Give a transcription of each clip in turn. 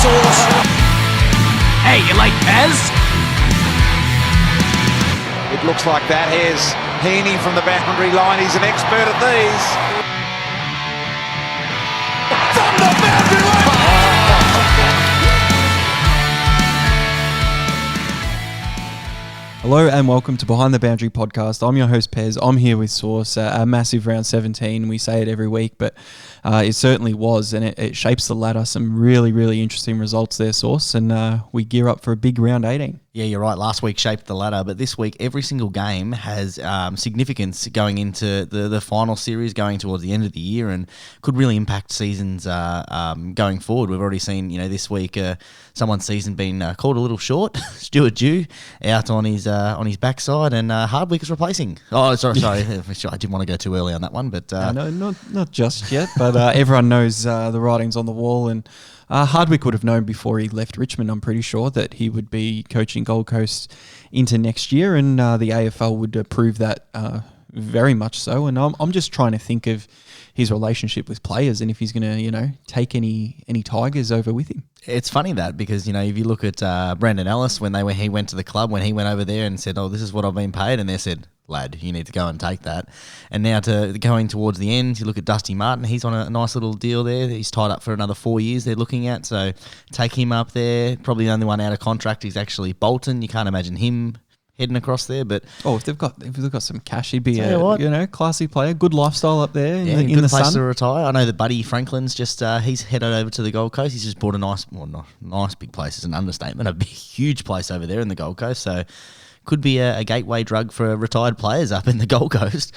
Sauce. Hey, you like Pez? It looks like that. Here's Heaney from the boundary line. He's an expert at these. From the boundary line! Hello and welcome to Behind the Boundary podcast. I'm your host Pez. I'm here with Sauce. A massive round 17. We say it every week, but it certainly was, and it shapes the ladder. Some really, really interesting results there, Sauce, and we gear up for a big round 18. Yeah, you're right. Last week shaped the ladder, but this week every single game has significance going into the final series, going towards the end of the year, and could really impact seasons going forward. We've already seen, this week someone's season been called a little short. Stewart Dew out on his backside, and Hardwick is replacing. Oh, sorry. I didn't want to go too early on that one, but no, not just yet. But everyone knows the writing's on the wall, and Hardwick would have known before he left Richmond, I'm pretty sure, that he would be coaching Gold Coast into next year, and the AFL would approve that very much so. And I'm just trying to think of his relationship with players and if he's going to, take any Tigers over with him. It's funny that because, if you look at Brandon Ellis, he went to the club, when he went over there and said, oh, this is what I've been paid, and they said, lad, you need to go and take that. And now going towards the end, you look at Dusty Martin, he's on a nice little deal there. He's tied up for another 4 years they're looking at, so take him up there. Probably the only one out of contract is actually Bolton. You can't imagine him heading across there, but if they've got some cash, he'd be a classy player, good lifestyle up there in good the place sun to retire. I know that Buddy Franklin's just he's headed over to the Gold Coast. He's just bought a nice big place is an understatement, a big, huge place over there in the Gold Coast. So could be a gateway drug for retired players up in the Gold Coast.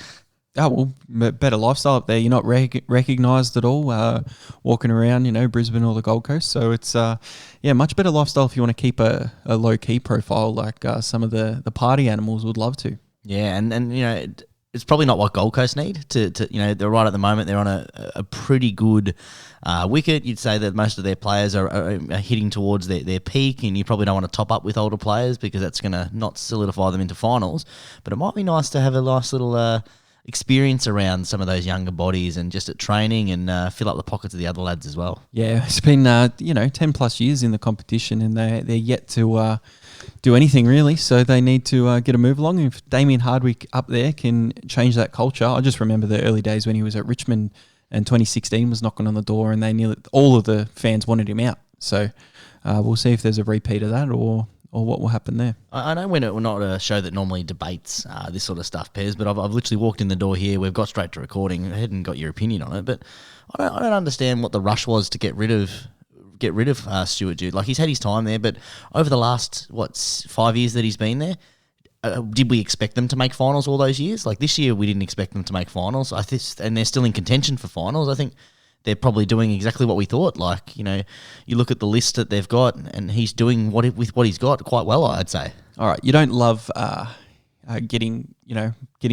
Oh, well, better lifestyle up there. You're not recognised at all walking around, Brisbane or the Gold Coast. So it's, much better lifestyle if you want to keep a low-key profile like some of the party animals would love to. Yeah, and it's probably not what Gold Coast need to they're right at the moment. They're on a pretty good wicket. You'd say that most of their players are hitting towards their peak, and you probably don't want to top up with older players because that's going to not solidify them into finals. But it might be nice to have a nice little experience around some of those younger bodies and just at training and fill up the pockets of the other lads as well. Yeah, it's been 10 plus years in the competition, and they're yet to do anything really, so they need to get a move along. If Damien Hardwick up there can change that culture. I just remember the early days when he was at Richmond, and 2016 was knocking on the door, and all of the fans wanted him out. So we'll see if there's a repeat of that or what will happen there. I know we're not a show that normally debates this sort of stuff, Pez, but I've literally walked in the door here. We've got straight to recording. I hadn't got your opinion on it, but I don't understand what the rush was to get rid of Stewart Dew. Like, he's had his time there, but over the last 5 years that he's been there, did we expect them to make finals all those years? Like, this year we didn't expect them to make finals. And they're still in contention for finals. I think they're probably doing exactly what we thought. Like, you look at the list that they've got, and he's doing with what he's got quite well, I'd say. All right, you don't love getting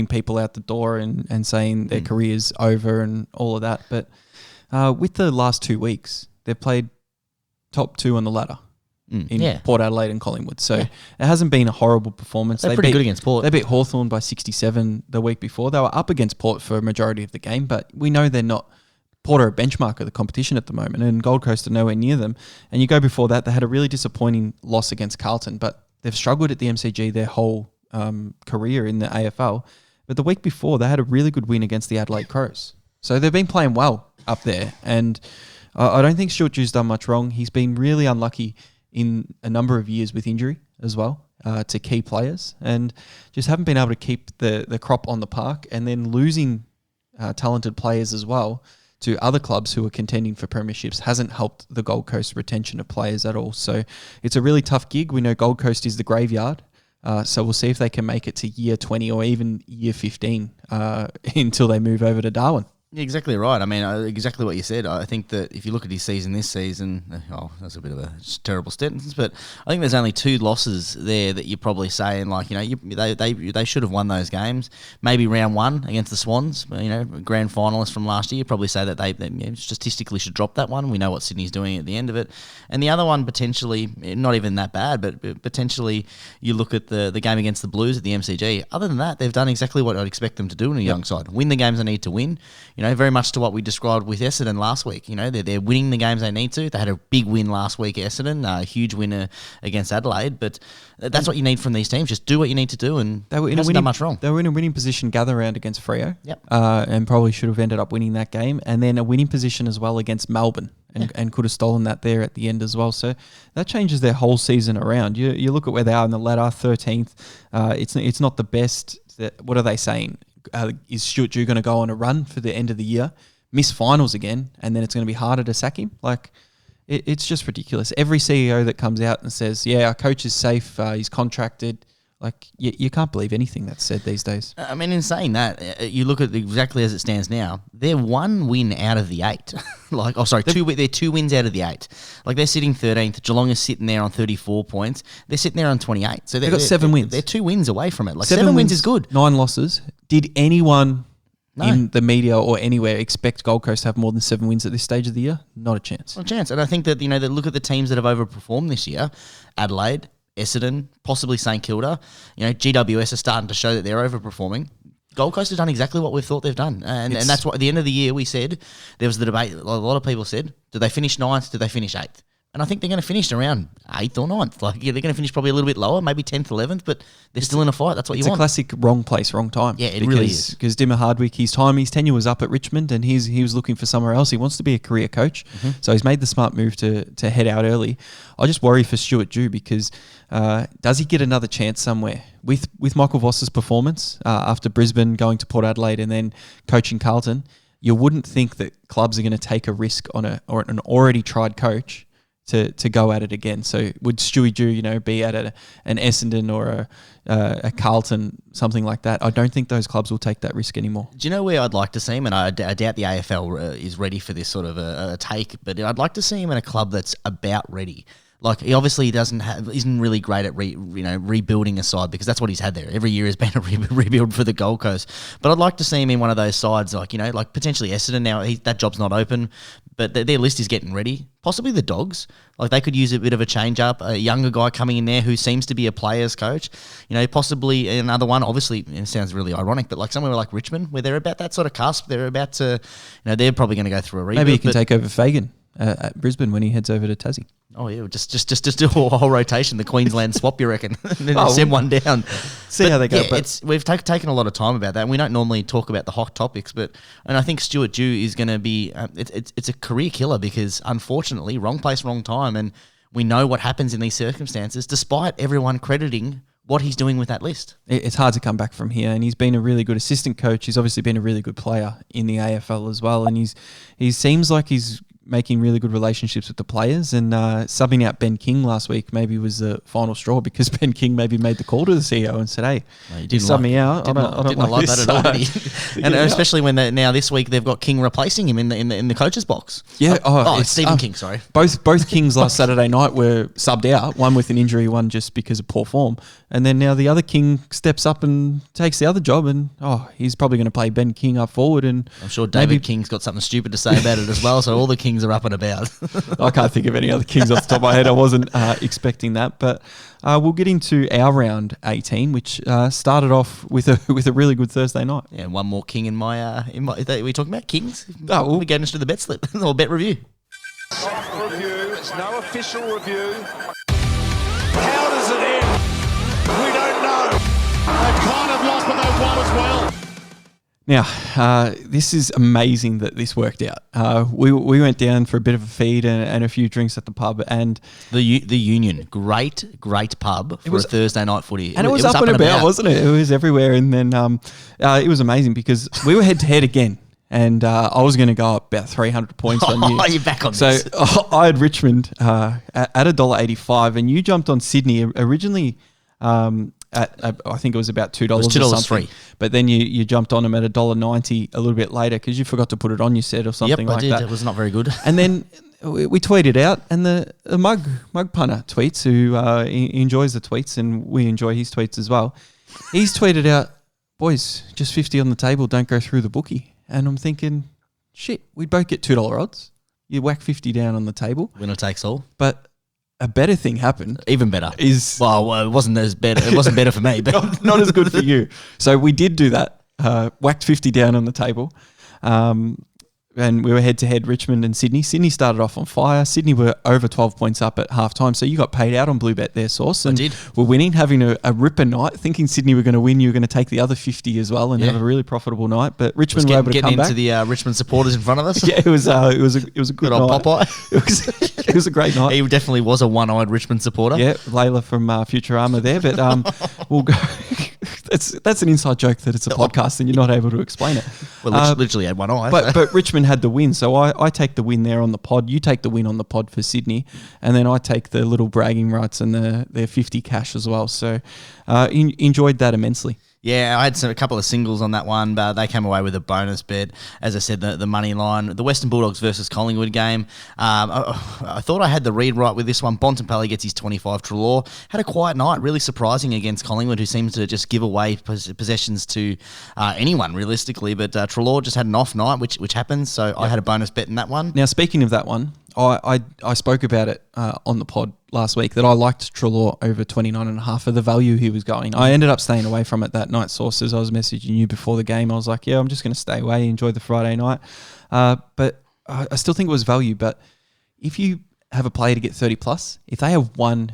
people out the door and saying their career's over and all of that, but with the last 2 weeks, they've played top two on the ladder in Port Adelaide and Collingwood. So it hasn't been a horrible performance. They're pretty good against Port. They beat Hawthorn by 67 the week before. They were up against Port for a majority of the game, but we know they're not. Port are a benchmark of the competition at the moment, and Gold Coast are nowhere near them. And you go before that, they had a really disappointing loss against Carlton, but they've struggled at the MCG their whole career in the AFL. But the week before, they had a really good win against the Adelaide Crows. So they've been playing well up there, and I don't think Stewart Dew's done much wrong. He's been really unlucky in a number of years with injury as well to key players, and just haven't been able to keep the crop on the park, and then losing talented players as well to other clubs who are contending for premierships hasn't helped the Gold Coast retention of players at all. So it's a really tough gig. We know Gold Coast is the graveyard. So we'll see if they can make it to year 20 or even year 15 until they move over to Darwin. Yeah, exactly right. I mean, exactly what you said. I think that if you look at his season this season, that's a bit of a terrible sentence, but I think there's only 2 losses there that you're probably saying, like, they should have won those games. Maybe round 1 against the Swans, grand finalists from last year, you probably say that they statistically should drop that one. We know what Sydney's doing at the end of it. And the other one, potentially, not even that bad, but potentially you look at the game against the Blues at the MCG. Other than that, they've done exactly what I'd expect them to do in a young side. Win the games they need to win. very much to what we described with Essendon last week. They're winning the games they need to. They had a big win last week at Essendon, a huge winner against Adelaide. But that's what you need from these teams. Just do what you need to do, and they were in hasn't done much wrong. They were in a winning position gather round against Freo, Yep. and probably should have ended up winning that game. And then a winning position as well against Melbourne, and could have stolen that there at the end as well. So that changes their whole season around. You look at where they are in the ladder, 13th. It's not the best. What are they saying? Is Stewart Dew going to go on a run for the end of the year, miss finals again, and then it's going to be harder to sack him? It's just ridiculous. Every CEO that comes out and says, yeah, our coach is safe, he's contracted, you can't believe anything that's said these days. I mean, in saying that, you look at exactly as it stands now, they're 1 win out of the 8. They're 2 wins out of the 8. They're sitting 13th. Geelong is sitting there on 34 points. They're sitting there on 28. So they've got 7 wins. They're 2 wins away from it. 7 wins is good. 9 losses. Did anyone in the media or anywhere expect Gold Coast to have more than 7 wins at this stage of the year? Not a chance. Not a chance. And I think that, they look at the teams that have overperformed this year, Adelaide, Essendon, possibly St Kilda. GWS are starting to show that they're overperforming. Gold Coast has done exactly what we've thought they've done. And that's what at the end of the year we said, there was the debate, a lot of people said, do they finish 9th, do they finish 8th? And I think they're going to finish around 8th or 9th. They're going to finish probably a little bit lower, maybe 10th, 11th, but they're still in a fight. That's what you want. It's a classic wrong place, wrong time. Yeah, it really is. Because Dimmer Hardwick, his tenure was up at Richmond, and he was looking for somewhere else. He wants to be a career coach, so he's made the smart move to head out early. I just worry for Stewart Dew because does he get another chance somewhere? With Michael Voss's performance after Brisbane, going to Port Adelaide and then coaching Carlton, you wouldn't think that clubs are going to take a risk on an already tried coach to go at it again. So would Stewie Dew, be at an Essendon or a Carlton, something like that? I don't think those clubs will take that risk anymore. Do you know where I'd like to see him? And I doubt the AFL is ready for this sort of a take, but I'd like to see him in a club that's about ready. He obviously isn't really great at rebuilding a side, because that's what he's had there. Every year has been a rebuild for the Gold Coast. But I'd like to see him in one of those sides, potentially Essendon. Now that job's not open, but their list is getting ready. Possibly the Dogs. They could use a bit of a change up. A younger guy coming in there who seems to be a player's coach. Possibly another one. Obviously, it sounds really ironic, but somewhere like Richmond, where they're about that sort of cusp. They're about to, they're probably going to go through a rebuild. Maybe he can take over Fagan at Brisbane when he heads over to Tassie. Oh yeah, just do a whole rotation, the Queensland swap, you reckon? And then send one down. See how they go. Yeah, we've taken a lot of time about that, and we don't normally talk about the hot topics, and I think Stewart Dew is going to be it's a career killer, because unfortunately, wrong place, wrong time, and we know what happens in these circumstances, despite everyone crediting what he's doing with that list. It's hard to come back from here, and he's been a really good assistant coach. He's obviously been a really good player in the AFL as well, and he seems like he's making really good relationships with the players, and subbing out Ben King last week maybe was the final straw, because Ben King maybe made the call to the CEO and said, hey, you sub me out. I don't like that at all, did he? And especially when now this week they've got King replacing him in the coach's box. Yeah. It's Stephen King, sorry. Both Kings last Saturday night were subbed out, one with an injury, one just because of poor form. And then now the other King steps up and takes the other job, and he's probably going to play Ben King up forward. And I'm sure David King's got something stupid to say about it as well, so all the Kings are up and about. I can't think of any other Kings off the top of my head. I wasn't expecting that, but we'll get into our round 18, which started off with a really good Thursday night. Yeah, one more King in my. Are we talking about Kings? We'll get into the bet slip or bet review. Soft review. It's no official review. How does it end? We don't know. They've kind of lost, but they've won as well. Now, this is amazing that this worked out. We went down for a bit of a feed and a few drinks at the pub, and the Union, great pub for a Thursday night footy, and it was up and about, wasn't it? It was everywhere, and then it was amazing because we were head to head again. And I was going to go up about 300 points on you. You're back on this. So I had Richmond at $1.85, and you jumped on Sydney originally at I think it was about $2 or something. Free. But then you jumped on them at $1.90 a little bit later because you forgot to put it on, you said, or something like that. Yep, I did. It was not very good. And then we tweeted out, and the mug punter tweets, who he enjoys the tweets, and we enjoy his tweets as well. He's tweeted out, boys, just 50 on the table, don't go through the bookie. And I'm thinking, shit, we'd both get $2 odds. You whack 50 down on the table. Winner takes all. But a better thing happened. Even better. It wasn't as better. It wasn't better for me, but not as good for you. So we did do that. Whacked 50 down on the table. And we were head-to-head, Richmond and Sydney. Sydney started off on fire. Sydney were over 12 points up at halftime, so you got paid out on Blue Bet there, Sauce. And I did. We're winning, having a ripper night, thinking Sydney were going to win. You were going to take the other 50 as well and have a really profitable night. But Richmond were able to come back. Getting into the Richmond supporters in front of us. Yeah, it was a good old night. Popeye. It was a great night. He definitely was a one-eyed Richmond supporter. Yeah, Layla from Futurama there. But we'll go. That's an inside joke that it's a podcast and you're not able to explain it. Well, literally had one eye. But Richmond had the win, so I take the win there on the pod. You take the win on the pod for Sydney, and then I take the little bragging rights and their 50 cash as well. So enjoyed that immensely. Yeah, I had a couple of singles on that one, but they came away with a bonus bet. As I said, the money line, the Western Bulldogs versus Collingwood game. I thought I had the read right with this one. Bontempelli gets his 25. Treloar had a quiet night, really surprising against Collingwood, who seems to just give away possessions to anyone, realistically. But Treloar just had an off night, which happens, so I had a bonus bet in that one. Now, speaking of that one, I spoke about it on the pod last week that I liked Treloar over 29.5 for the value he was going. I ended up staying away from it that night, Sources. I was messaging you before the game. I was like, yeah, I'm just going to stay away, enjoy the Friday night. But I still think it was value. But if you have a player to get 30 plus, if they have one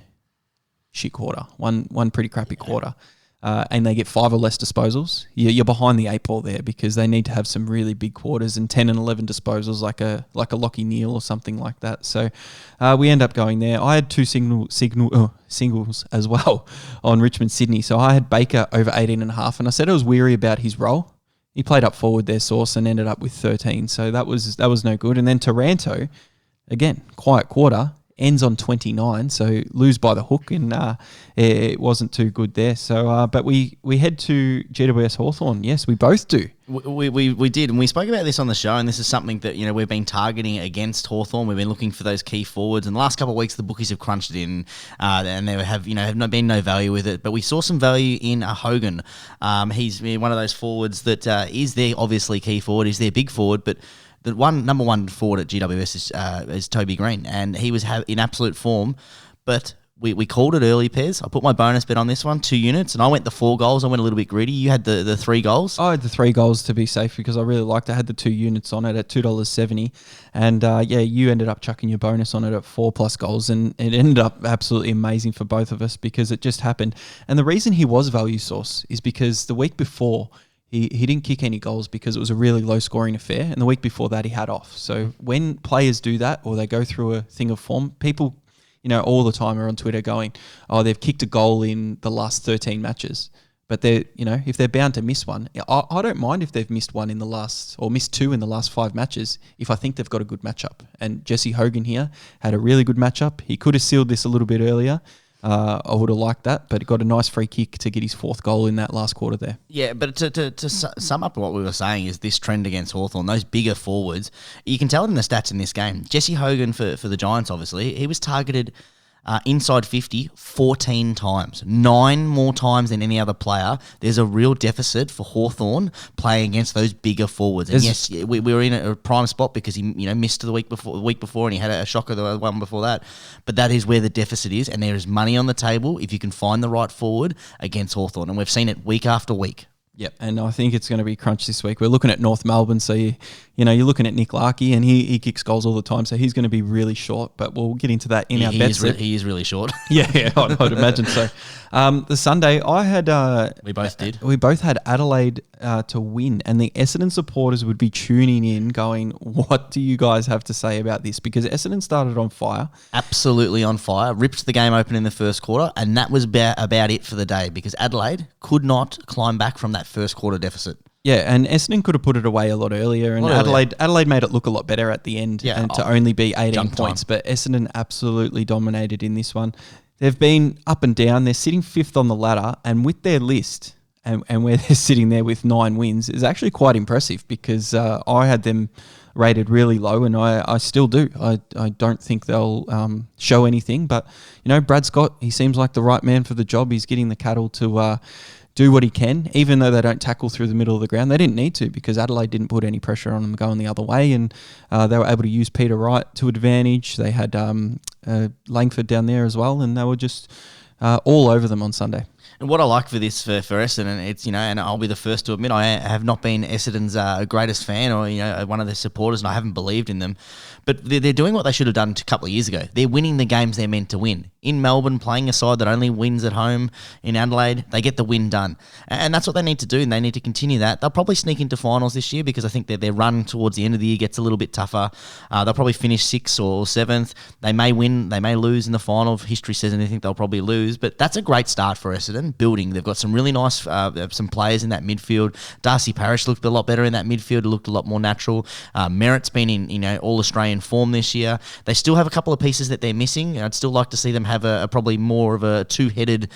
shit quarter, one pretty crappy quarter, and they get 5 or less disposals, you're behind the 8 ball there because they need to have some really big quarters and 10 and 11 disposals like a Lockie Neal or something like that. So we end up going there. I had 2 singles as well on Richmond Sydney. So I had Baker over 18.5, and I said I was weary about his role. He played up forward there, Sauce, and ended up with 13. So that was no good. And then Taranto, again, quiet quarter, ends on 29, so lose by the hook, and it wasn't too good there. So, but we head to GWS Hawthorn. Yes, we both do. We did, and we spoke about this on the show, and this is something that we've been targeting against Hawthorn. We've been looking for those key forwards, and the last couple of weeks the bookies have crunched it in, and there have been no value with it. But we saw some value in Hogan. He's one of those forwards that is their obviously key forward, is their big forward, but the number one forward at GWS is Toby Green, and he was in absolute form. But we called it early, Pez. I put my bonus bet on this one, 2 units, and I went the 4 goals. I went a little bit greedy. You had the 3 goals. I had the 3 goals to be safe because I really liked it. I had the 2 units on it at $2.70, and you ended up chucking your bonus on it at 4+ goals, and it ended up absolutely amazing for both of us because it just happened. And the reason he was value source is because the week before, He didn't kick any goals because it was a really low-scoring affair, and the week before that he had off. So when players do that or they go through a thing of form, people, all the time are on Twitter going, "Oh, they've kicked a goal in the last 13 matches." But they're, if they're bound to miss one, I don't mind if they've missed one in the last, or missed 2 in the last 5 matches, if I think they've got a good matchup. And Jesse Hogan here had a really good matchup. He could have sealed this a little bit earlier. I would have liked that, but he got a nice free kick to get his 4th goal in that last quarter there. Yeah, but to sum up what we were saying is this trend against Hawthorn, those bigger forwards, you can tell it in the stats in this game. Jesse Hogan for the Giants, obviously, he was targeted inside 50 14 times, 9 more times than any other player. There's a real deficit for Hawthorn playing against those bigger forwards. And yes, we were in a prime spot because he missed the week before, and he had a shocker the one before that. But that is where the deficit is, and there is money on the table if you can find the right forward against Hawthorn, and we've seen it week after week. Yep, and I think it's going to be crunch this week. We're looking at North Melbourne, so you're looking at Nick Larkey, and he kicks goals all the time, so he's going to be really short. But we'll get into that in our bets. He is really short. Yeah, I'd imagine so. The Sunday, I had we both did. We both had Adelaide to win, and the Essendon supporters would be tuning in, going, "What do you guys have to say about this?" Because Essendon started on fire, absolutely on fire, ripped the game open in the first quarter, and that was about it for the day because Adelaide could not climb back from that first quarter deficit. Yeah, and Essendon could have put it away a lot earlier, and Adelaide made it look a lot better at the end, and to only be 18 points. But Essendon absolutely dominated in this one. They've been up and down. They're sitting 5th on the ladder, and with their list, and where they're sitting there with 9 wins, is actually quite impressive because I had them rated really low, and I still do. I don't think they'll show anything, but Brad Scott, he seems like the right man for the job. He's getting the cattle to do what he can, even though they don't tackle through the middle of the ground. They didn't need to because Adelaide didn't put any pressure on them going the other way, and they were able to use Peter Wright to advantage. They had Langford down there as well, and they were just all over them on Sunday. And what I like for this for Essendon, it's and I'll be the first to admit I have not been Essendon's greatest fan or one of their supporters, and I haven't believed in them. But they're doing what they should have done a couple of years ago. They're winning the games they're meant to win. In Melbourne, playing a side that only wins at home. In Adelaide, they get the win done. And that's what they need to do, and they need to continue that. They'll probably sneak into finals this year because I think their run towards the end of the year gets a little bit tougher. They'll probably finish 6th or 7th. They may win, they may lose in the final. If history says anything, they'll probably lose. But that's a great start for Essendon, building. They've got some really nice some players in that midfield. Darcy Parish looked a lot better in that midfield. It looked a lot more natural. Merritt's been in all-Australian form this year. They still have a couple of pieces that they're missing. I'd still like to see them have a probably more of a two-headed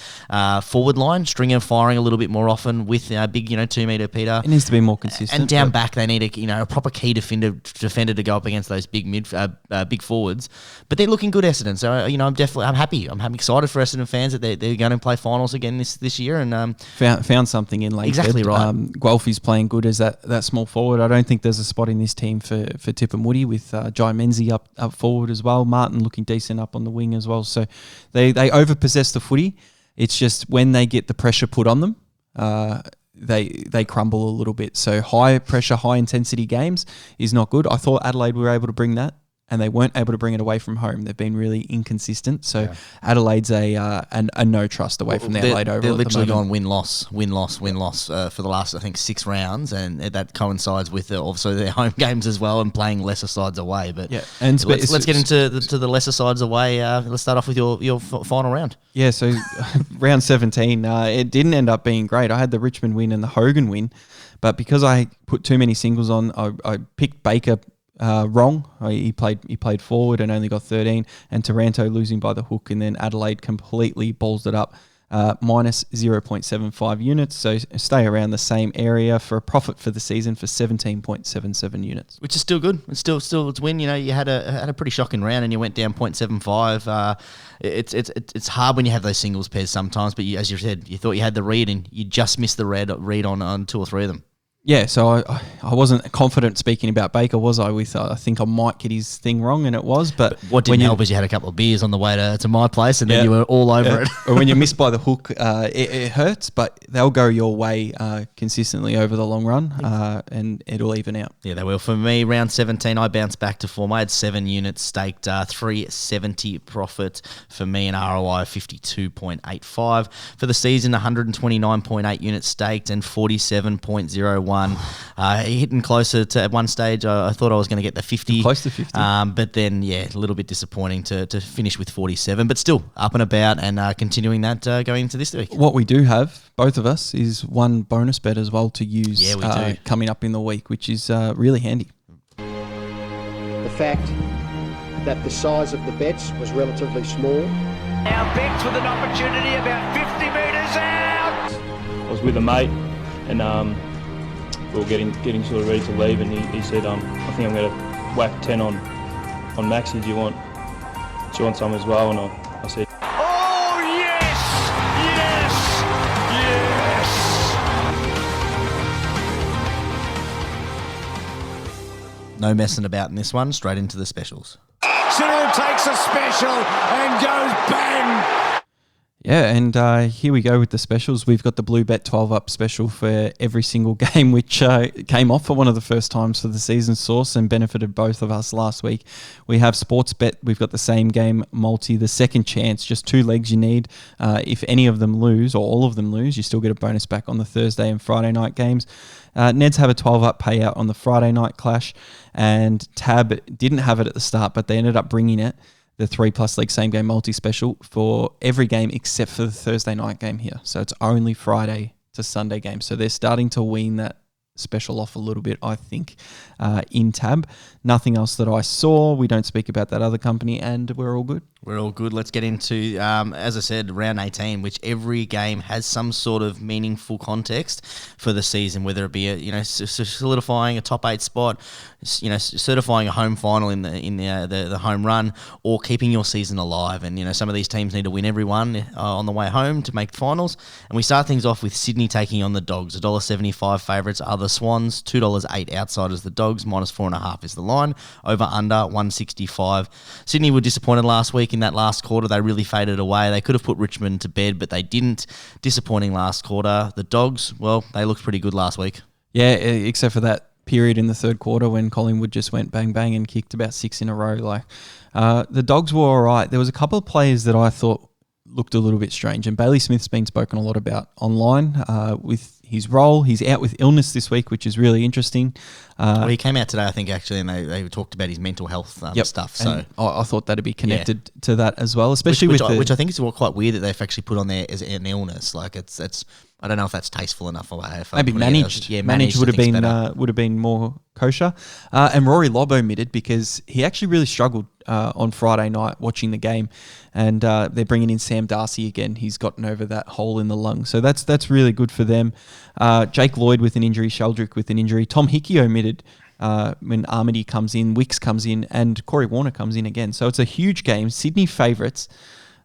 forward line, Stringer firing a little bit more often with big 2-metre Peter. It needs to be more consistent. And down back, they need a proper key defender to go up against those big big forwards. But they're looking good, Essendon. So I'm happy. I'm excited for Essendon fans that they're going to play finals again this year. And found something in late. Exactly right. Guelphy's playing good as that small forward. I don't think there's a spot in this team for Tip and Woody with Jai Menzies up forward as well. Martin looking decent up on the wing as well. So they overpossess the footy. It's just when they get the pressure put on them, they crumble a little bit. So high pressure, high intensity games is not good. I thought Adelaide were able to bring that, and they weren't able to bring it away from home. They've been really inconsistent. So Adelaide's a no trust away from the Adelaide Oval. They're literally gone win-loss for the last, I think, 6 rounds, and that coincides with also their home games as well and playing lesser sides away. But and let's get into the lesser sides away. Let's start off with your final round. Yeah, so round 17, it didn't end up being great. I had the Richmond win and the Hogan win, but because I put too many singles on, I picked Baker wrong. He played forward and only got 13, and Taranto losing by the hook, and then Adelaide completely balls it up, minus 0.75 units. So stay around the same area for a profit for the season for 17.77 units, which is still good. It's still it's win. You had a pretty shocking round and you went down 0.75. It's hard when you have those singles pairs sometimes, but as you said, you thought you had the read and you just missed the read on 2 or 3 of them. Yeah, so I wasn't confident speaking about Baker, was I? With I think I might get his thing wrong, and it was. But what didn't help is you had a couple of beers on the way to my place, and then you were all over it. Or when you miss by the hook, it hurts, but they'll go your way consistently over the long run, and it'll even out. Yeah, they will. For me, round 17, I bounced back to form. I had 7 units staked, 370 profit for me, an ROI of 52.85 for the season. 129.8 units staked and 47.01. Hitting closer to at one stage. I thought I was going to get the 50. Close to 50. But then, a little bit disappointing to finish with 47, but still up and about and continuing that going into this week. What we do have, both of us, is one bonus bet as well to use coming up in the week, which is really handy. The fact that the size of the bets was relatively small. Our bets with an opportunity about 50 metres out. I was with a mate and we were getting sort of ready to leave, and he said, I think I'm going to whack 10 on Maxi. Do you want some as well? And I said, oh yes, yes, yes. No messing about in this one. Straight into the specials. Cyril takes a special and goes bang. Yeah, and here we go with the specials. We've got the Blue Bet 12-up special for every single game, which came off for one of the first times for the season source and benefited both of us last week. We have Sports Bet. We've got the same game multi, the second chance, just 2 legs you need. If any of them lose or all of them lose, you still get a bonus back on the Thursday and Friday night games. Neds have a 12-up payout on the Friday night clash, and Tab didn't have it at the start, but they ended up bringing it. The 3+ leg same game multi special for every game except for the Thursday night game here. So it's only Friday to Sunday games. So they're starting to wean that special off a little bit, I think, in Tab. Nothing else that I saw. We don't speak about that other company, and we're all good. We're all good. Let's get into, as I said, round 18, which every game has some sort of meaningful context for the season, whether it be solidifying a top 8 spot, certifying a home final in the home run, or keeping your season alive. And some of these teams need to win every one on the way home to make finals. And we start things off with Sydney taking on the Dogs, $1.75 favourites, other Swans, $2.08 outsiders. The Dogs -4.5 is the line. Over under 165. Sydney were disappointed last week in that last quarter. They really faded away. They could have put Richmond to bed, but they didn't. Disappointing last quarter. The Dogs, well, they looked pretty good last week. Yeah, except for that period in the third quarter when Collingwood just went bang bang and kicked about 6 in a row. The Dogs were all right. There was a couple of players that I thought looked a little bit strange, and Bailey Smith's been spoken a lot about online with his role. He's out with illness this week, which is really interesting. Well, he came out today, I think, actually, and they talked about his mental health stuff. So and I thought that'd be connected to that as well, especially which with I think is quite weird that they've actually put on there as an illness. Like it's I don't know if that's tasteful enough or maybe managed. Yeah, managed would have been more kosher. And Rory Lobb omitted because he actually really struggled on Friday night watching the game, and they're bringing in Sam Darcy again. He's gotten over that hole in the lung, so that's really good for them. Jake Lloyd with an injury, Sheldrick with an injury. Tom Hickey omitted when Armady comes in, Wicks comes in, and Corey Warner comes in again. So it's a huge game. Sydney favourites.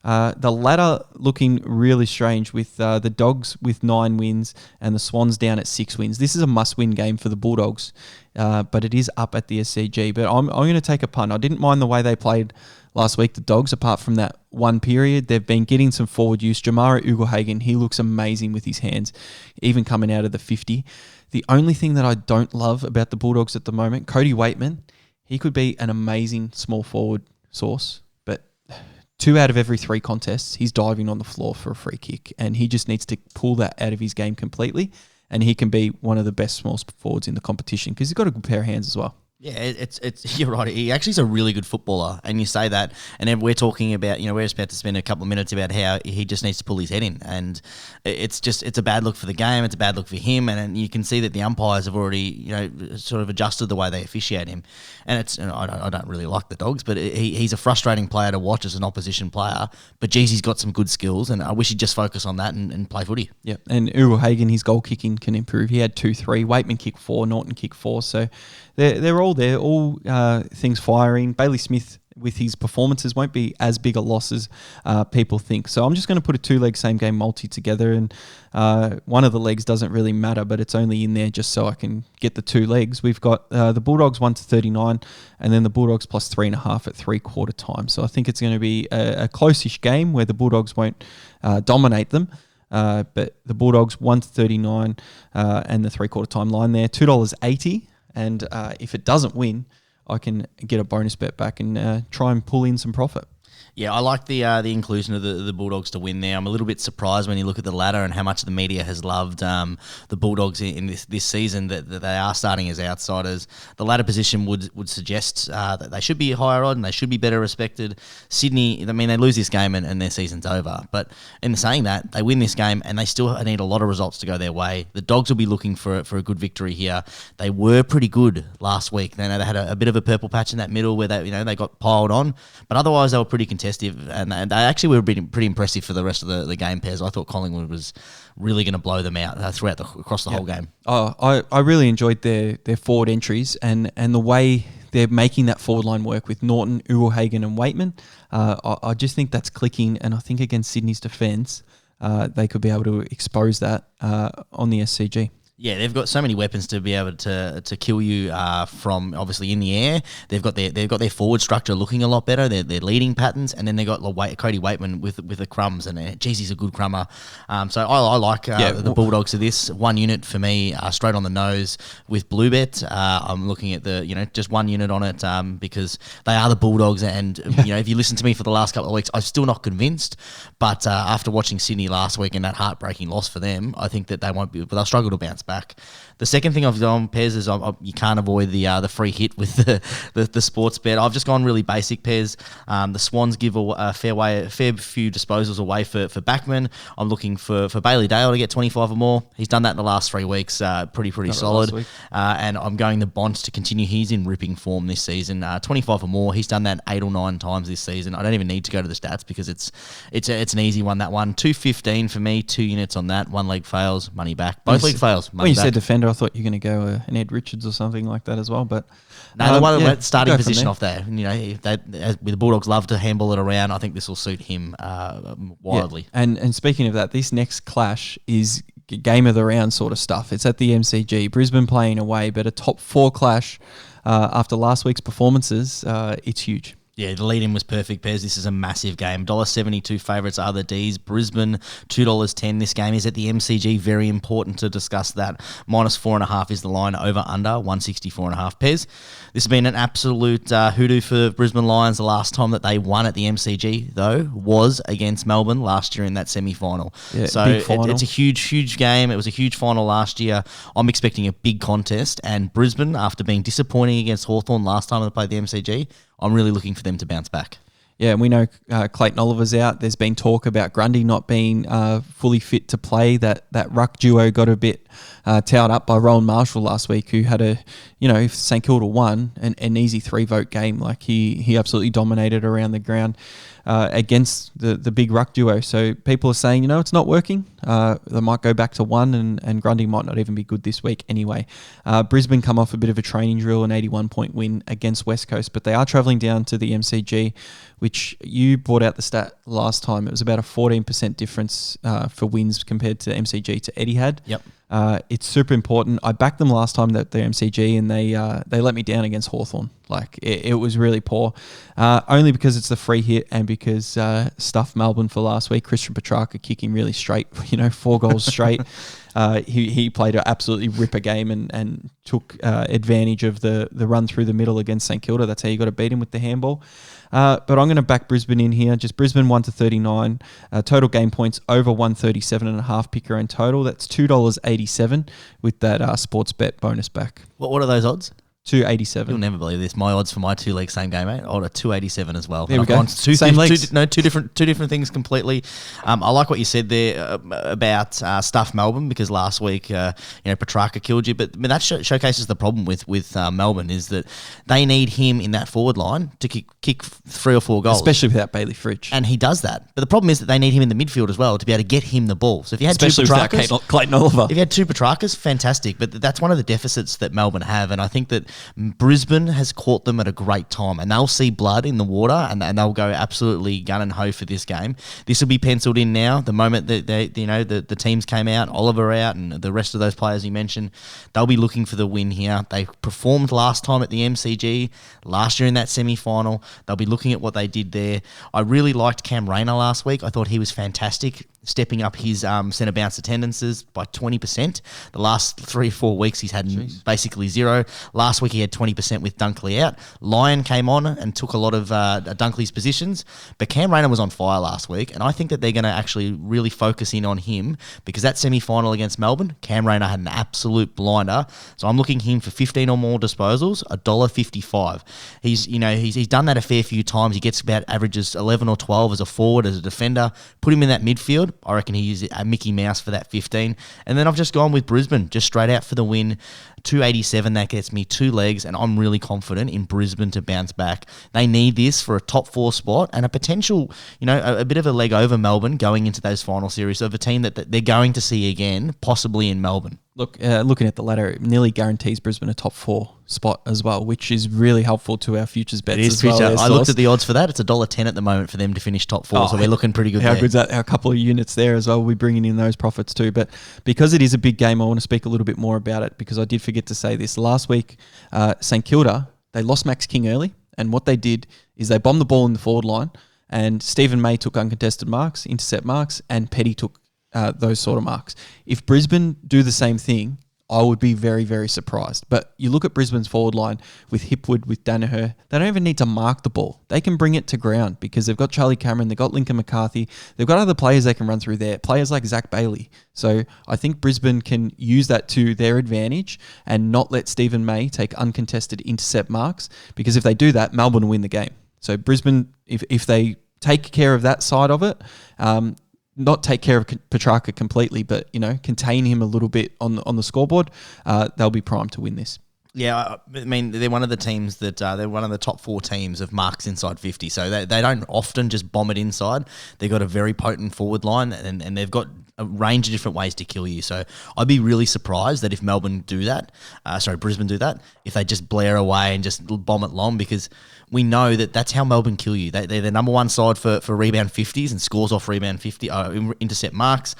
The latter looking really strange with the Dogs with 9 wins and the Swans down at 6 wins. This is a must-win game for the Bulldogs, but it is up at the SCG. But I'm going to take a punt. I didn't mind the way they played last week, the Dogs, apart from that one period. They've been getting some forward use. Jamara Ugle-Hagan, he looks amazing with his hands, even coming out of the 50. The only thing that I don't love about the Bulldogs at the moment, Cody Waitman, he could be an amazing small forward source, but 2 out of every 3 contests, he's diving on the floor for a free kick, and he just needs to pull that out of his game completely, and he can be one of the best small forwards in the competition because he's got a good pair of hands as well. Yeah, it's you're right. He actually is a really good footballer, and you say that, and then we're talking about, we're just about to spend a couple of minutes about how he just needs to pull his head in, and it's a bad look for the game. It's a bad look for him, and you can see that the umpires have already, sort of adjusted the way they officiate him, and I don't really like the Dogs, but he's a frustrating player to watch as an opposition player. But geez, he's got some good skills, and I wish he'd just focus on that and play footy. Yeah, and Ugle-Hagan, his goal kicking can improve. He had 2-3. Waitman kicked 4. Norton kicked 4. So they're all there, all things firing. Bailey Smith with his performances won't be as big a loss as people think. So I'm just going to put a 2-leg same game multi together, and one of the legs doesn't really matter, but it's only in there just so I can get the 2 legs. We've got the Bulldogs 1-39, and then the Bulldogs plus 3.5 at 3/4 time. So I think it's going to be a close-ish game where the Bulldogs won't dominate them. But the Bulldogs 1-39 and the 3/4 time line there, $2.80. And if it doesn't win, I can get a bonus bet back and try and pull in some profit. Yeah, I like the inclusion of the Bulldogs to win there. I'm a little bit surprised when you look at the ladder and how much the media has loved the Bulldogs in this season, that they are starting as outsiders. The ladder position would suggest that they should be higher odd and they should be better respected. Sydney, I mean, they lose this game and their season's over. But in saying that, they win this game and they still need a lot of results to go their way. The Dogs will be looking for a good victory here. They were pretty good last week. They had a bit of a purple patch in that middle where they got piled on, but otherwise they were pretty contested. And they actually were pretty impressive for the rest of the game pairs. I thought Collingwood was really going to blow them out across the whole game. Oh, I really enjoyed their forward entries and the way they're making that forward line work with Norton, Ugle-Hagan and Waitman. I just think that's clicking, and I think against Sydney's defence, they could be able to expose that on the SCG. Yeah, they've got so many weapons to be able to kill you from obviously in the air. They've got their forward structure looking a lot better. Their leading patterns, and then they got Cody Waitman with the crumbs, and geez, he's a good crummer. So I like the Bulldogs of this 1 unit for me, straight on the nose with Bluebet. I'm looking at just 1 unit on it because they are the Bulldogs, and if you listen to me for the last couple of weeks, I'm still not convinced. But after watching Sydney last week and that heartbreaking loss for them, I think that they'll struggle to bounce back. The second thing I've done, Pez, is you can't avoid the free hit with the sports bet. I've just gone really basic, Pez. The Swans give a fair few disposals away for backmen. I'm looking for Bailey Dale to get 25 or more. He's done that in the last 3 weeks. Pretty solid. And I'm going the Bonds to continue. He's in ripping form this season. 25 or more. He's done that 8 or 9 times this season. I don't even need to go to the stats because it's an easy one, that one. 2.15 for me. 2 units on that. 1 leg fails, money back. Both leg fails. When you said defender, I thought you were going to go an Ed Richards or something like that as well. But no, the one starting position off there. The Bulldogs love to handball it around. I think this will suit him wildly. Yeah. And speaking of that, this next clash is game of the round sort of stuff. It's at the MCG. Brisbane playing away, but a top 4 clash after last week's performances, it's huge. Yeah, the lead-in was perfect, Pez. This is a massive game. $1.72 favourites are the Ds. Brisbane, $2.10. This game is at the MCG. Very important to discuss that. -4.5 is the line, over under 164.5. Pez, this has been an absolute hoodoo for Brisbane Lions. The last time that they won at the MCG, though, was against Melbourne last year in that semi-final. Yeah, so big final. it's a huge, huge game. It was a huge final last year. I'm expecting a big contest. And Brisbane, after being disappointing against Hawthorn last time they played the MCG, I'm really looking for them to bounce back. Yeah, and we know Clayton Oliver's out. There's been talk about Grundy not being fully fit to play. That ruck duo got a bit towed up by Rowan Marshall last week, who had if St Kilda won, an easy 3-vote game. Like he absolutely dominated around the ground against the big ruck duo. So people are saying, it's not working. They might go back to one, and Grundy might not even be good this week anyway. Brisbane come off a bit of a training drill, an 81-point win against West Coast, but they are travelling down to the MCG, which you brought out the stat last time. It was about a 14% difference for wins compared to MCG to Etihad. Yep. It's super important. I backed them last time at the MCG, and they let me down against Hawthorn. Like it was really poor, only because it's the free hit and because stuffed Melbourne for last week. Christian Petrarca kicking really straight, 4 goals straight. He played an absolutely ripper game and took advantage of the run through the middle against St Kilda. That's how you got to beat him with the handball. But I'm going to back Brisbane in here. Just Brisbane 1-39. Total game points over 137.5 picker in total. That's $2.87 with that sports bet bonus back. What are those odds? 287. You'll never believe this. My odds for my 2 league same game, mate. I got a 287 as well. There we go. Same leagues. Two different things completely. I like what you said there about stuff Melbourne, because last week Petrarca killed you, but that showcases the problem with Melbourne is that they need him in that forward line to kick 3 or 4 goals, especially without Bailey Fridge. And he does that. But the problem is that they need him in the midfield as well to be able to get him the ball. So if you had especially two Petrarcas, without Clayton Oliver, if you had 2 Petrarcas, fantastic. But that's one of the deficits that Melbourne have, and I think that Brisbane has caught them at a great time, and they'll see blood in the water, and they'll go absolutely gun and ho for this game. This will be penciled in now. The moment that the teams came out, Oliver out, and the rest of those players you mentioned, they'll be looking for the win here. They performed last time at the MCG, last year in that semi-final. They'll be looking at what they did there. I really liked Cam Rayner last week. I thought he was fantastic, stepping up his centre bounce attendances by 20%. The last 3 or 4 weeks he's had basically 0. Last week he had 20% with Dunkley out. Lyon came on and took a lot of Dunkley's positions, but Cam Rayner was on fire last week, and I think that they're going to actually really focus in on him, because that semi-final against Melbourne, Cam Rayner had an absolute blinder. So I'm looking him for 15 or more disposals, $1.55. He's done that a fair few times. He gets about averages 11 or 12 as a forward, as a defender. Put him in that midfield. I reckon he's a Mickey Mouse for that 15. And then I've just gone with Brisbane, just straight out for the win. 287, that gets me 2 legs, and I'm really confident in Brisbane to bounce back. They need this for a top 4 spot and a potential, a bit of a leg over Melbourne going into those final series of a team that they're going to see again, possibly in Melbourne. Look, looking at the ladder, it nearly guarantees Brisbane a top 4 spot as well, which is really helpful to our futures bets. It is as well. I looked at the odds for that. It's $1.10 at the moment for them to finish top 4, so we're looking pretty good. How there. good's that? A couple of units there as well. We're bringing in those profits too. But because it is a big game, I want to speak a little bit more about it, because I did forget to say this. Last week, St Kilda, they lost Max King early, and what they did is they bombed the ball in the forward line, and Stephen May took uncontested marks, intercept marks, and Petty took those sort of marks. If Brisbane do the same thing, I would be very, very surprised. But you look at Brisbane's forward line with Hipwood, with Danaher, they don't even need to mark the ball. They can bring it to ground because they've got Charlie Cameron, they've got Lincoln McCarthy, they've got other players they can run through there, players like Zach Bailey. So I think Brisbane can use that to their advantage and not let Stephen May take uncontested intercept marks, because if they do that, Melbourne will win the game. So Brisbane, if they take care of that side of it, not take care of Petrarca completely, but contain him a little bit on the scoreboard, they'll be primed to win this. Yeah, I mean, they're one of the teams that they're one of the top 4 teams of marks inside 50. So they don't often just bomb it inside. They've got a very potent forward line, and they've got a range of different ways to kill you. So I'd be really surprised that if Brisbane do that, if they just blare away and just bomb it long, because we know that that's how Melbourne kill you. They're the number 1 side for rebound 50s and scores off rebound 50, intercept marks.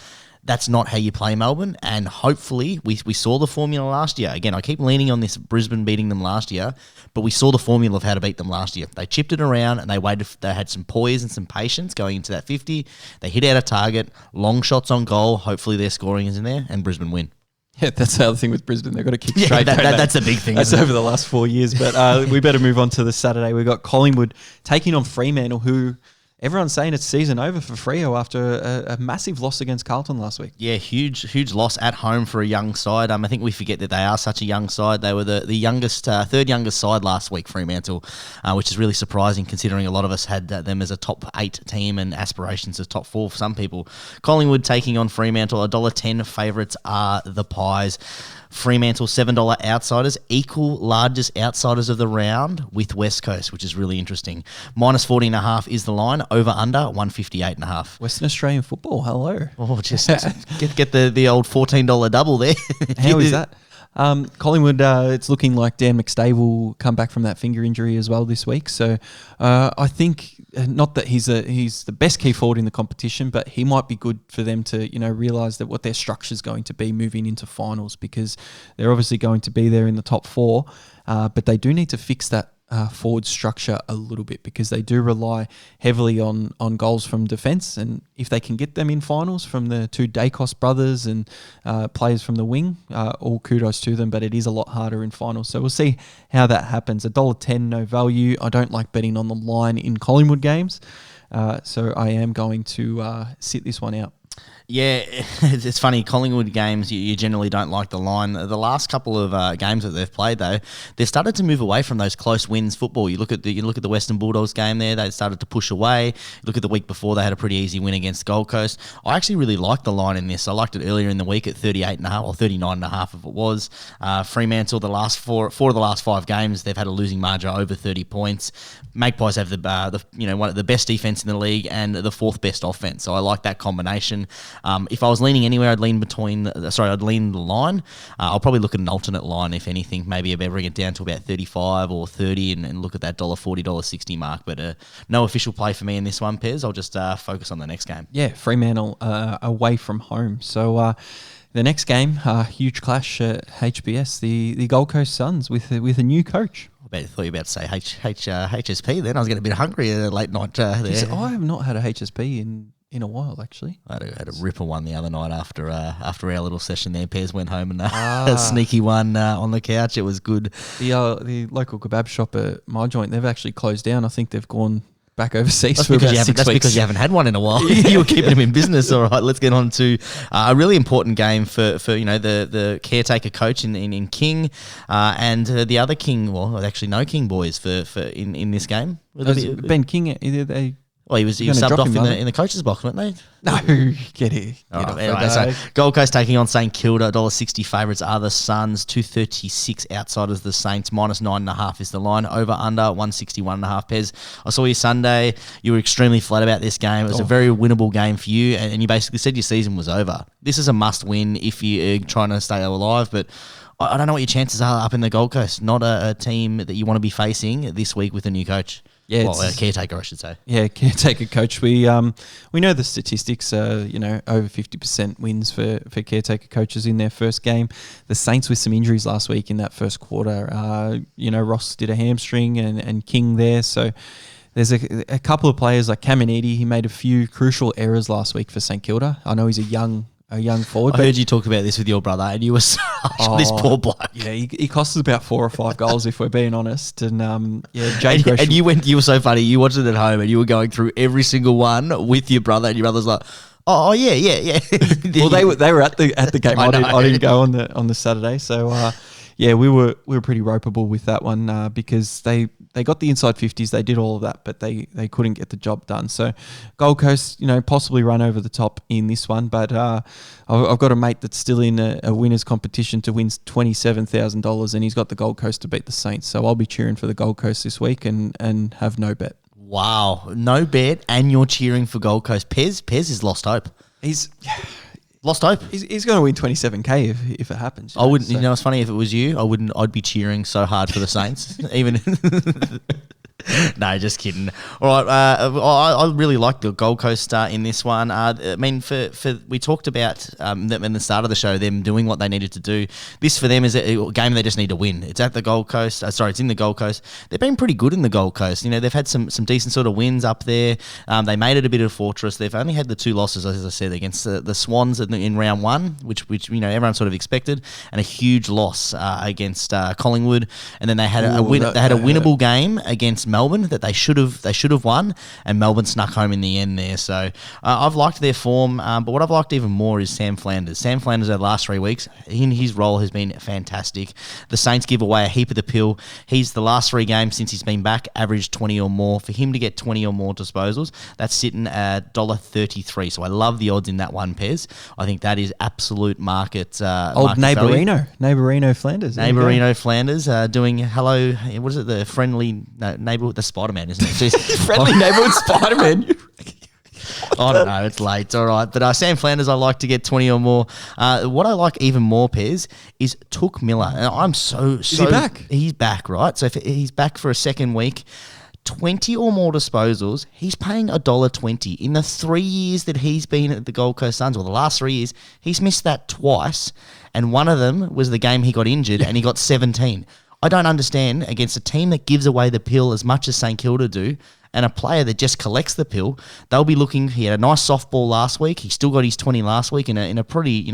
That's not how you play Melbourne, and hopefully we saw the formula last year. Again, I keep leaning on this Brisbane beating them last year, but we saw the formula of how to beat them last year. They chipped it around and they waited. They had some poise and some patience going into that 50. They hit out a target, long shots on goal. Hopefully their scoring is in there, and Brisbane win. Yeah, that's the other thing with Brisbane. They've got to kick straight. That's the big thing. That's over the last 4 years. But we better move on to the Saturday. We've got Collingwood taking on Fremantle, who everyone's saying it's season over for Freo after a massive loss against Carlton last week. Yeah, huge loss at home for a young side. I think we forget that they are such a young side. They were the youngest, third youngest side last week, Fremantle, which is really surprising considering a lot of us had them as a top 8 team and aspirations as top 4 for some people. Collingwood taking on Fremantle, $1.10 favourites are the Pies. Fremantle, $7 outsiders, equal largest outsiders of the round with West Coast, which is really interesting. Minus 40.5 is the line, over under 158.5. Western Australian football, hello. Oh, just get the old $14 double there. How is that? Collingwood, it's looking like Dan McStay will come back from that finger injury as well this week. So I think not that he's the best key forward in the competition, but he might be good for them to realise that what their structure is going to be moving into finals, because they're obviously going to be there in the top 4, but they do need to fix that forward structure a little bit, because they do rely heavily on goals from defence, and if they can get them in finals from the 2 Dacos brothers and players from the wing, all kudos to them, but it is a lot harder in finals. So we'll see how that happens. $1.10, no value. I don't like betting on the line in Collingwood games, so I am going to sit this one out. Yeah, it's funny. Collingwood games, you generally don't like the line. The last couple of games that they've played, though, they've started to move away from those close wins football. You look at the Western Bulldogs game there; they started to push away. Look at the week before; they had a pretty easy win against Gold Coast. I actually really liked the line in this. I liked it earlier in the week at 38.5 or 39.5 if it was. Fremantle, the last four of the last 5 games, they've had a losing margin over 30 points. Magpies have one of the best defense in the league and the 4th best offense. So I like that combination. If I was leaning anywhere, I'd lean I'd lean the line. I'll probably look at an alternate line, if anything. Maybe I'll bring it down to about 35 or 30 and look at that $1.40, $1.60 mark. But no official play for me in this one, Pez. I'll just focus on the next game. Yeah, Fremantle away from home. So the next game, huge clash at HBS, the Gold Coast Suns with a new coach. I thought you were about to say HSP then. I was getting a bit hungry at a late night there. I have not had a HSP in a while, actually. I had a ripper one the other night after our little session there. Pez went home and a sneaky one on the couch. It was good. The local kebab shop at my joint, they've actually closed down. I think they've gone back overseas that's for about 6 weeks. That's because you haven't had one in a while. You were keeping them in business. All right, let's get on to a really important game for the caretaker coach in King and the other King. Well, actually no King boys for in this game. Ben King, well, he was subbed off in the coach's box, weren't they? No, get here. Anyway, so Gold Coast taking on St Kilda, $1.60 favourites are the Suns, 236 outsiders the Saints, minus 9.5 is the line, over under 161.5. Pez, I saw you Sunday. You were extremely flat about this game. It was a very winnable game for you, and you basically said your season was over. This is a must win if you're trying to stay alive, but I don't know what your chances are up in the Gold Coast. Not a team that you want to be facing this week with a new coach. Yeah, a caretaker, I should say. Yeah, caretaker coach. We know the statistics. Over 50% wins for caretaker coaches in their first game. The Saints with some injuries last week in that first quarter. Ross did a hamstring and King there. So there's a couple of players like Caminiti. He made a few crucial errors last week for St Kilda. I know he's a young forward. I heard you talk about this with your brother, and you were so this poor bloke. Yeah, he cost us about 4 or 5 goals if we're being honest. And Jade Gresham. And you were so funny. You watched it at home, and you were going through every single one with your brother, and your brother's like, "Oh yeah." Well, they were at the game. I didn't go on the Saturday, so we were pretty ropeable with that one because they got the inside 50s. They did all of that, but they couldn't get the job done. So Gold Coast, possibly run over the top in this one. But I've got a mate that's still in a winners competition to win $27,000, and he's got the Gold Coast to beat the Saints. So I'll be cheering for the Gold Coast this week and have no bet. Wow, no bet, and you're cheering for Gold Coast. Pez has lost hope. He's lost hope. He's going to win $27K if it happens. I wouldn't. So. It's funny if it was you. I'd be cheering so hard for the Saints, even. No, just kidding. All right, I really like the Gold Coast in this one. I mean, for we talked about them in the start of the show, them doing what they needed to do. This for them is a game they just need to win. It's at the Gold Coast. It's in the Gold Coast. They've been pretty good in the Gold Coast. You know, they've had some decent sort of wins up there. They made it a bit of a fortress. They've only had the 2 losses, as I said, against the Swans in round 1, which you know everyone sort of expected, and a huge loss against Collingwood. And then they had a winnable game against Melbourne that they should have won, and Melbourne snuck home in the end there. So I've liked their form, but what I've liked even more is Sam Flanders. Sam Flanders over the last 3 weeks, in his role has been fantastic. The Saints give away a heap of the pill. He's the last 3 games since he's been back, averaged 20 or more. For him to get 20 or more disposals, that's sitting at $1.33. So I love the odds in that one, Pez. I think that is absolute market. Old Neighbourino Flanders. Neighbourino Flanders doing hello. What is it? The friendly neighbourhood, the Spider-Man, isn't it? Jeez. Friendly neighbourhood Spider-Man. I don't know. It's late. It's all right. But Sam Flanders, I like to get 20 or more. What I like even more, Pez, is Took Miller. And I'm so... Is he back? He's back, right? So if he's back for a second week. 20 or more disposals, he's paying $1.20. In the 3 years that he's been at the Gold Coast Suns, or the last 3 years, he's missed that twice. And one of them was the game he got injured and he got 17. I don't understand, against a team that gives away the pill as much as St Kilda do, and a player that just collects the pill, they'll be looking. He had a nice softball last week. He still got his 20 last week in a pretty,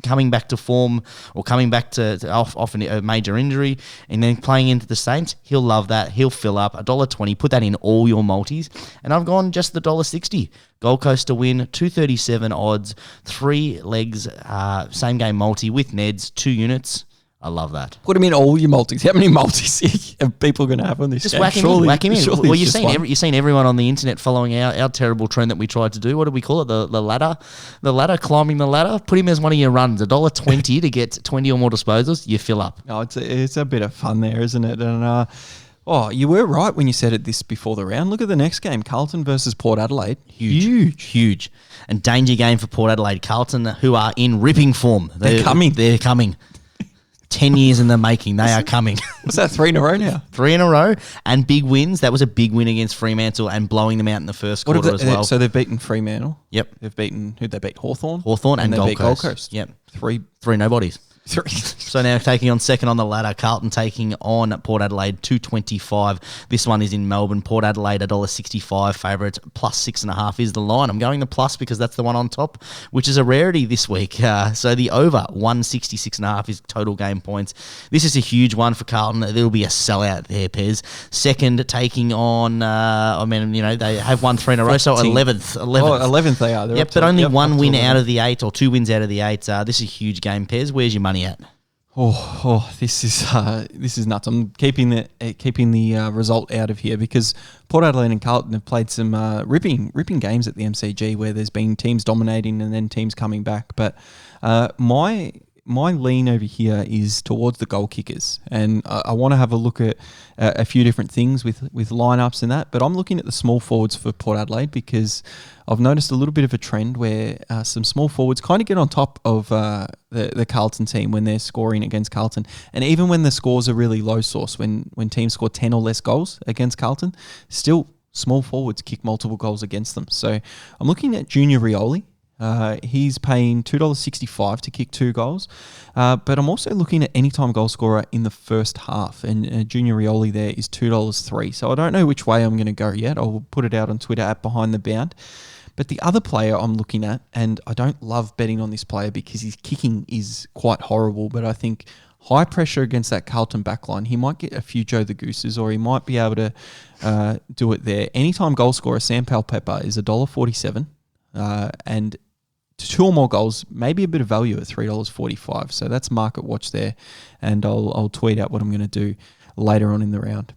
coming back to form, or coming back to off a major injury, and then playing into the Saints. He'll love that. He'll fill up $1.20. Put that in all your multis, and I've gone just the $1.60. Gold Coast to win, 237 odds, 3 legs, same game multi with Neds, 2 units. I love that. Put him in all your multis. How many multis are people going to have on this Just game? whack him in. Well, you've seen everyone on the internet following our terrible trend that we tried to do. What did we call it? The ladder, climbing the ladder. Put him as one of your runs. $1.20 to get 20 or more disposals. You fill up. No, it's a bit of fun there, isn't it? And you were right when you said it this before the round. Look at the next game, Carlton versus Port Adelaide. Huge. And danger game for Port Adelaide. Carlton, who are in ripping form. They're coming. 10 years in the making. They are coming. Was that 3 in a row now? 3 in a row and big wins. That was a big win against Fremantle and blowing them out in the first quarter as well. So they've beaten Fremantle. Yep. They've beaten, who'd they beat? Hawthorn and Gold Coast. Yep. 3 nobodies. So now taking on second on the ladder, Carlton taking on Port Adelaide, $2.25. This one is in Melbourne. Port Adelaide, $1.65 favourites, plus 6.5 is the line. I'm going the plus because that's the one on top, which is a rarity this week. So the over, 166.5 is total game points. This is a huge one for Carlton. There'll be a sellout there, Pez. Second taking on, they have won 3 in a row, so 11th. 11th they are. Yep, but only one win out of the 8, or 2 wins out of the 8. This is a huge game, Pez. Where's your money at? This is nuts. I'm keeping the result out of here because Port Adelaide and Carlton have played some ripping games at the MCG where there's been teams dominating and then teams coming back. But my lean over here is towards the goal kickers, and I want to have a look at a few different things with lineups and that. But I'm looking at the small forwards for Port Adelaide because I've noticed a little bit of a trend where some small forwards kind of get on top of the Carlton team when they're scoring against Carlton. And even when the scores are really low source, when teams score 10 or less goals against Carlton, still small forwards kick multiple goals against them. So I'm looking at Junior Rioli. He's paying $2.65 to kick 2 goals. But I'm also looking at anytime goal scorer in the first half. And Junior Rioli there is $2.03. So I don't know which way I'm going to go yet. I'll put it out on Twitter at Behind the Bound. But the other player I'm looking at, and I don't love betting on this player because his kicking is quite horrible, but I think high pressure against that Carlton backline, he might get a few Joe the Gooses, or he might be able to do it there. Anytime goal scorer, Sam Powell-Pepper is $1.47. And 2 or more goals, maybe a bit of value at $3.45. So that's market watch there, and I'll tweet out what I'm going to do later on in the round.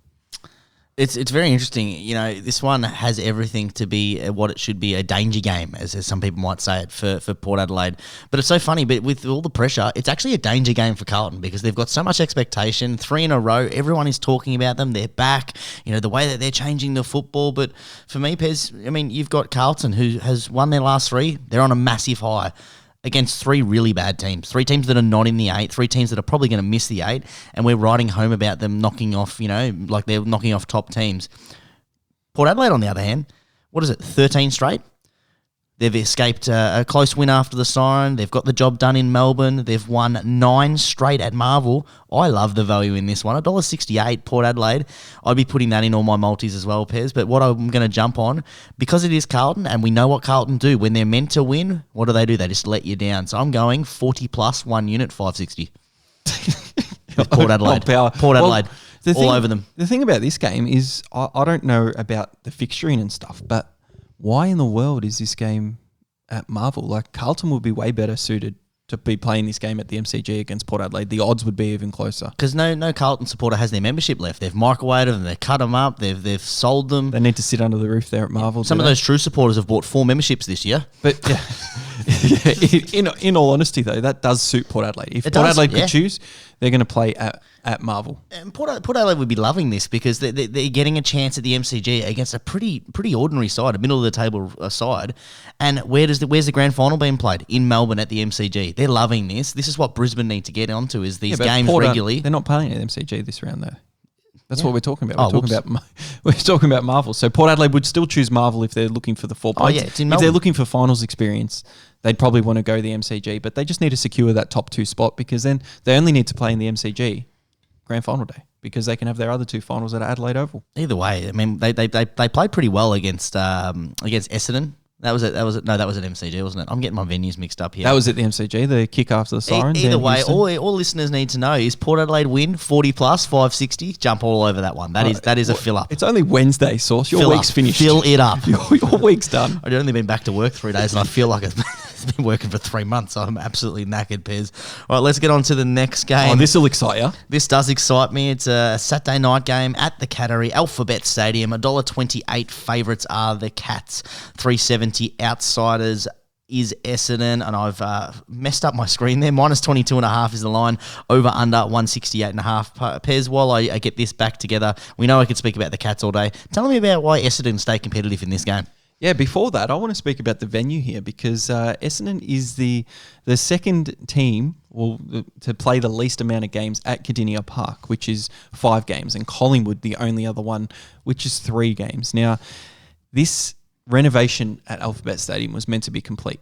It's very interesting. This one has everything to be what it should be, a danger game, as some people might say it, for Port Adelaide. But it's so funny, but with all the pressure, it's actually a danger game for Carlton because they've got so much expectation. 3 in a row, everyone is talking about them. They're back, the way that they're changing the football. But for me, Pez, you've got Carlton, who has won their last 3. They're on a massive high. against 3 really bad teams, 3 teams that are not in the 8, 3 teams that are probably going to miss the 8, and we're writing home about them knocking off, like they're knocking off top teams. Port Adelaide, on the other hand, what is it, 13 straight? They've escaped a close win after the siren. They've got the job done in Melbourne. They've won 9 straight at Marvel. I love the value in this one. $1.68, Port Adelaide. I'd be putting that in all my multis as well, Pez. But what I'm going to jump on, because it is Carlton, and we know what Carlton do. When they're meant to win, what do? They just let you down. So I'm going 40 plus 1 unit, 560. With Port Adelaide. Port Adelaide. All over them. The thing about this game is I don't know about the fixturing and stuff, but why in the world is this game at Marvel? Like, Carlton would be way better suited to be playing this game at the MCG against Port Adelaide. The odds would be even closer. Because no Carlton supporter has their membership left. They've microwaved them, they've cut them up, they've sold them. They need to sit under the roof there at Marvel. Some of those true supporters have bought 4 memberships this year. But in all honesty, though, that does suit Port Adelaide. If Port Adelaide could choose, they're going to play at Marvel. And Port Adelaide would be loving this because they're getting a chance at the MCG against a pretty ordinary side, a middle of the table side. And where's the grand final being played? In Melbourne at the MCG. They're loving this. This is what Brisbane need to get onto, is these games regularly. They're not playing at the MCG this round, though. That's what we're talking about. We're talking about Marvel. So Port Adelaide would still choose Marvel if they're looking for the 4 points. It's in Melbourne. If they're looking for finals experience, they'd probably want to go the MCG, but they just need to secure that top 2 spot, because then they only need to play in the MCG grand final day, because they can have their other 2 finals at Adelaide Oval. Either way, I mean, they played pretty well against Essendon. That was at MCG, wasn't it? I'm getting my venues mixed up here. That was at the MCG, the kick after the siren. Either way, all listeners need to know is Port Adelaide win 40 plus 560. Jump all over that one. That is a fill up. It's only Wednesday, Sauce. Your week's finished. Fill it up. Your week's done. I've only been back to work 3 days, and I feel like it's been working for 3 months. So I'm absolutely knackered, Pez. All right, let's get on to the next game. Oh, this will excite you. This does excite me. It's a Saturday night game at the Cattery, Alphabet Stadium. $1.28 favourites are the Cats. $3.70 outsiders is Essendon, and I've messed up my screen there. -22.5 is the line. Over under 168.5. Pez, while I get this back together, we know I could speak about the Cats all day. Tell me about why Essendon stay competitive in this game. Yeah, before that, I want to speak about the venue here, because Essendon is the second team to play the least amount of games at Cardinia Park, which is 5 games, and Collingwood the only other one, which is 3 games. Now, this renovation at Alphabet Stadium was meant to be complete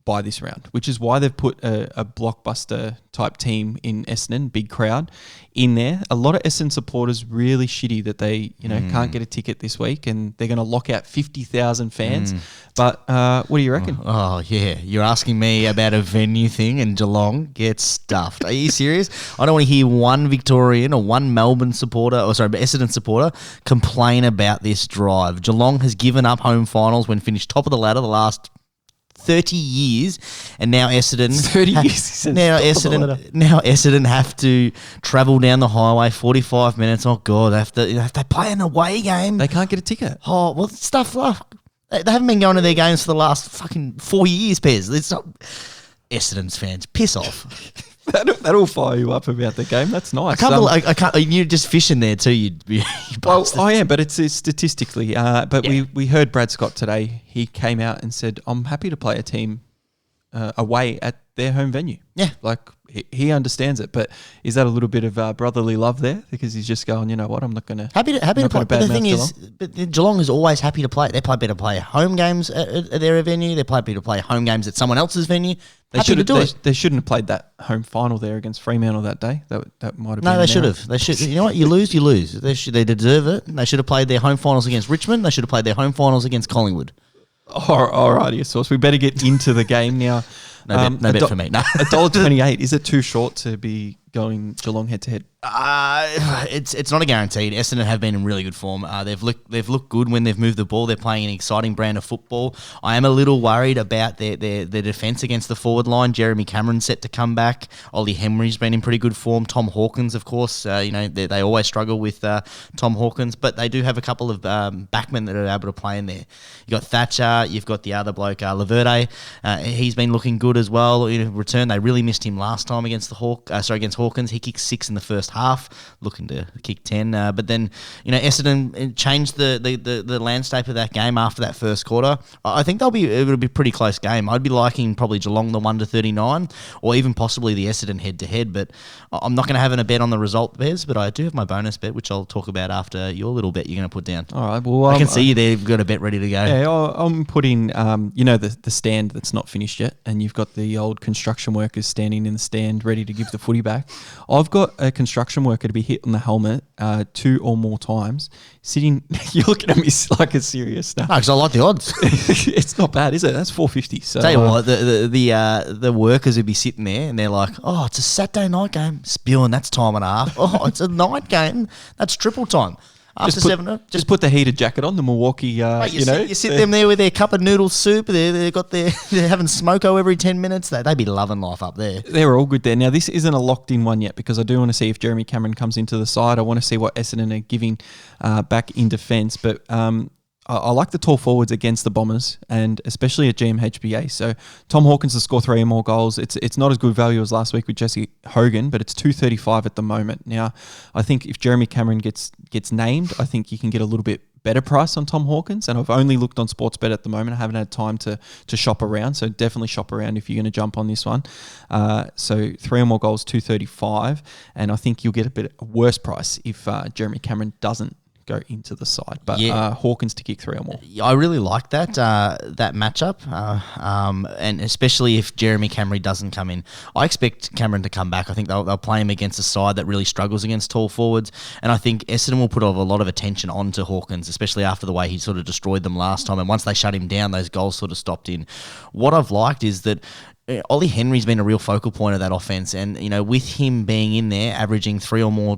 by this round, which is why they've put a blockbuster type team in Essendon, big crowd in there. A lot of Essendon supporters really shitty that they can't get a ticket this week, and they're going to lock out 50,000 fans. But what do you reckon? Oh yeah, you're asking me about a venue thing, and Geelong gets stuffed. Are you serious? I don't want to hear one Victorian or one Melbourne supporter, Essendon supporter, complain about this drive. Geelong has given up home finals when finished top of the ladder the last 30 years, and now Essendon 30 years. Now Essendon have to travel down the highway 45 minutes. Oh god, if they play an away game, they can't get a ticket. Oh well, stuff like they haven't been going to their games for the last fucking 4 years. Pez, it's not Essendon's fans. Piss off. That'll fire you up about the game. That's nice. I can't. You're just fishing there too. You well, I am, but it's statistically. But yeah. we heard Brad Scott today. He came out and said, "I'm happy to play a team away at their home venue." Yeah, like he understands it. But is that a little bit of brotherly love there? Because he's just going, you know what? I'm not going to happy to play. But the thing is, Geelong is always happy to play. They're happy to play home games at their venue. They're happy to play home games at someone else's venue. They shouldn't have played that home final there against Fremantle that day. That might have been. No, they should have. They should. You know what? You lose, you lose. They deserve it. They should have played their home finals against Richmond. They should have played their home finals against Collingwood. All righty, Sauce. We better get into the game now. No bet for me. No. $1.28. Is it too short to be going Geelong head to head? It's not a guaranteed. Essendon have been in really good form. They've looked good when they've moved the ball. They're playing an exciting brand of football. I am a little worried about their defence against the forward line. Jeremy Cameron's set to come back. Ollie Henry's been in pretty good form. Tom Hawkins, of course, they always struggle with Tom Hawkins, but they do have a couple of backmen that are able to play in there. You got Thatcher. You've got the other bloke, Laverde. He's been looking good as well. In return, they really missed him last time against Hawkins. He kicked 6 in the first half, looking to kick 10. But then, Essendon changed the landscape of that game after that first quarter. I think it'll be a pretty close game. I'd be liking probably Geelong the 1-39, or even possibly the Essendon head-to-head. But I'm not going to have a bet on the result, Bez, but I do have my bonus bet, which I'll talk about after your little bet you're going to put down. All right. Well, I can see you there. You've got a bet ready to go. Yeah, I'm putting, the stand that's not finished yet, and you've got the old construction workers standing in the stand ready to give the footy back. I've got a construction worker to be hit on the helmet 2 or more times. Sitting, you're looking at me like a serious stuff. No, because I like the odds. It's not bad, is it? That's 450. So tell you what, the workers would be sitting there and they're like, oh, it's a Saturday night game. Spewing, that's time and a half. Oh, it's a night game. That's triple time. After just put the heated jacket on, the Milwaukee. Mate, you sit them there with their cup of noodle soup. They're having smoko every 10 minutes. They'd be loving life up there. They're all good there. Now this isn't a locked in one yet because I do want to see if Jeremy Cameron comes into the side. I want to see what Essendon are giving back in defence, but. I like the tall forwards against the Bombers, and especially at GMHBA. So Tom Hawkins to score 3 or more goals. It's not as good value as last week with Jesse Hogan, but it's 235 at the moment. Now, I think if Jeremy Cameron gets named, I think you can get a little bit better price on Tom Hawkins, and I've only looked on Sportsbet at the moment. I haven't had time to shop around, so definitely shop around if you're going to jump on this one. So 3 or more goals, 235, and I think you'll get a bit worse price if Jeremy Cameron doesn't go into the side, but Hawkins to kick 3 or more. I really like that matchup, and especially if Jeremy Cameron doesn't come in. I expect Cameron to come back. I think they'll play him against a side that really struggles against tall forwards, and I think Essendon will put a lot of attention onto Hawkins, especially after the way he sort of destroyed them last time, and once they shut him down, those goals sort of stopped in. What I've liked is that Ollie Henry's been a real focal point of that offense, and with him being in there, averaging 3 or more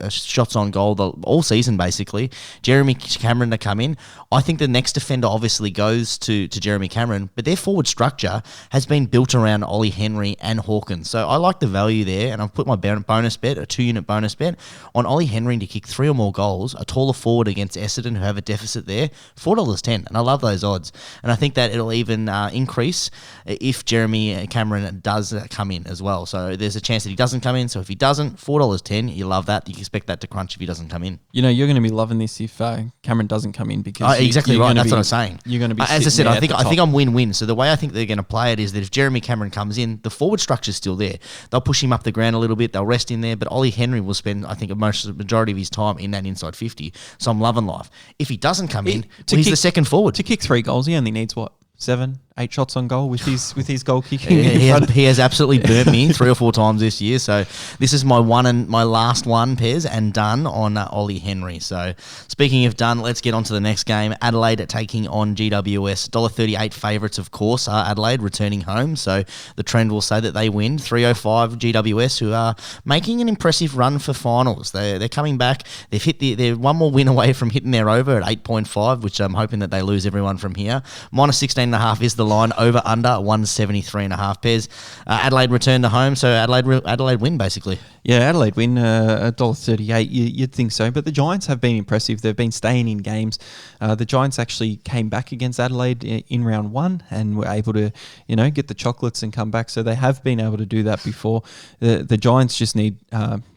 shots on goal all season, basically, Jeremy Cameron to come in, I think the next defender obviously goes to Jeremy Cameron, but their forward structure has been built around Ollie Henry and Hawkins, so I like the value there, and I've put my bonus bet, a 2-unit bonus bet, on Ollie Henry to kick 3 or more goals, a taller forward against Essendon who have a deficit there, $4.10, and I love those odds, and I think that it'll even increase if Jeremy Cameron does come in as well. So there's a chance that he doesn't come in. So if he doesn't, $4.10, you love that. You can expect that to crunch if he doesn't come in. You're going to be loving this if Cameron doesn't come in because exactly right. That's what I'm saying. You're going to be as I said. I think I'm win-win. So the way I think they're going to play it is that if Jeremy Cameron comes in, the forward structure's still there. They'll push him up the ground a little bit. They'll rest in there. But Ollie Henry will spend, I think, the majority of his time in that inside 50. So I'm loving life. If he doesn't come in, he's the second forward. To kick 3 goals, he only needs what? 7, 8 shots on goal with his goal kicking. He has absolutely burnt me 3 or 4 times this year. So this is my last one, Pez, and done on Ollie Henry. So speaking of done, let's get on to the next game. Adelaide taking on GWS. $1.38 favourites, of course, are Adelaide returning home. So the trend will say that they win. 305 GWS, who are making an impressive run for finals. They're coming back. They're one more win away from hitting their over at 8.5, which I'm hoping that they lose everyone from here. Minus 16.5 is the line, over under 173.5. Pez. Adelaide return to home, so Adelaide win basically. Yeah, Adelaide win $1.38. You'd think so, but the Giants have been impressive. They've been staying in games. The Giants actually came back against Adelaide in round 1 and were able to, get the chocolates and come back. So they have been able to do that before. The Giants just need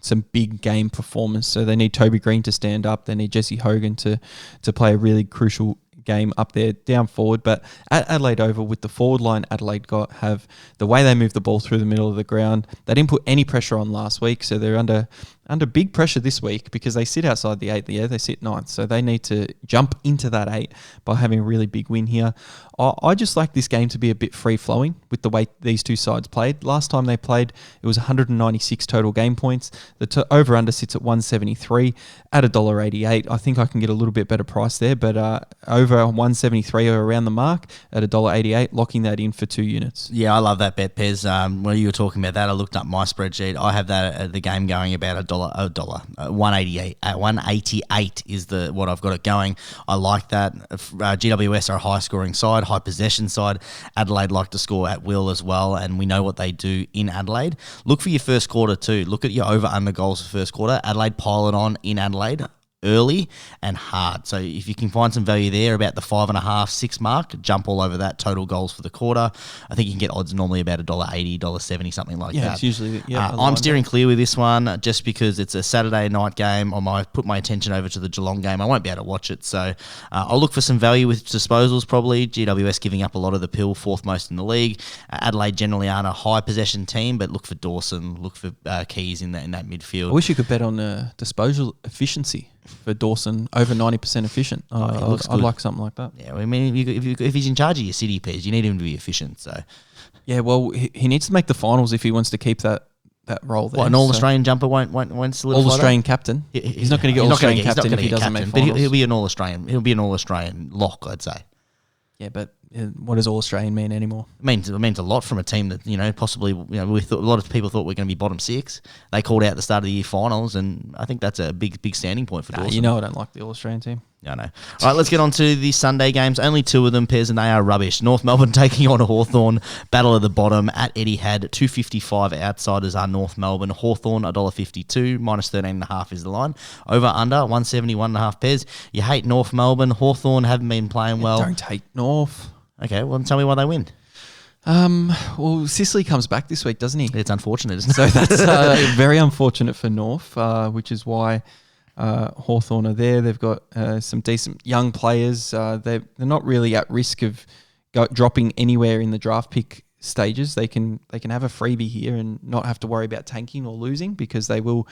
some big game performance. So they need Toby Green to stand up. They need Jesse Hogan to play a really crucial game up there down forward. But at Adelaide Oval, with the forward line Adelaide have the way they move the ball through the middle of the ground, they didn't put any pressure on last week, so they're under big pressure this week because they sit outside the 8th. Yeah, they sit 9th, so they need to jump into that 8 by having a really big win here. I just like this game to be a bit free-flowing with the way these two sides played. Last time they played, it was 196 total game points. The over-under sits at 173 at $1.88. I think I can get a little bit better price there, but over 173 or around the mark at $1.88, locking that in for 2 units. Yeah, I love that bet, Pez. When you were talking about that, I looked up my spreadsheet. I have that the game going about $1.88. 188 is what I've got it going. I like that. GWS are a high-scoring side, high possession side. Adelaide like to score at will as well, and we know what they do in Adelaide. Look for your first quarter too. Look at your over-under goals for first quarter. Adelaide pile it on in Adelaide. early and hard. So if you can find some value there about the 5.5, 6 mark, jump all over that. Total goals for the quarter. I think you can get odds normally about $1.80, $1.70, something like that. Yeah, it's usually I'm steering clear with this one just because it's a Saturday night game. I might put my attention over to the Geelong game. I won't be able to watch it, so I'll look for some value with disposals probably. GWS giving up a lot of the pill, 4th most in the league. Adelaide generally aren't a high possession team, but look for Dawson, look for Keys in that midfield. I wish you could bet on disposal efficiency for Dawson, over 90% efficient. I'd like something like that. Yeah, I mean, if he's in charge of your city, Pez, you need him to be efficient. So, yeah, well, he needs to make the finals if he wants to keep that role there. What, an All-Australian jumper won't solidify All-Australian captain. He's not going to get All-Australian captain if he doesn't make finals. But he'll be an All-Australian. He'll be an All-Australian lock, I'd say. Yeah, but what does All-Australian mean anymore? It means a lot from a team that, possibly, a lot of people thought we're going to be bottom 6. They called out the start of the year finals, and I think that's a big standing point for Dawson. I don't like the All-Australian team. I know. All right, let's get on to the Sunday games. Only 2 of them, Pez, and they are rubbish. North Melbourne taking on Hawthorn. Battle of the bottom at Etihad. 2.55 outsiders are North Melbourne. Hawthorn, $1.52. Minus 13.5 is the line. Over, under, 171.5. Pez, you hate North Melbourne. Hawthorn haven't been playing well. Don't hate North. Okay, well, tell me why they win. Well, Sicily comes back this week, doesn't he? It's unfortunate, isn't it? So that's very unfortunate for North, which is why Hawthorn are there. They've got some decent young players. They're not really at risk of dropping anywhere in the draft pick stages. They can have a freebie here and not have to worry about tanking or losing because they will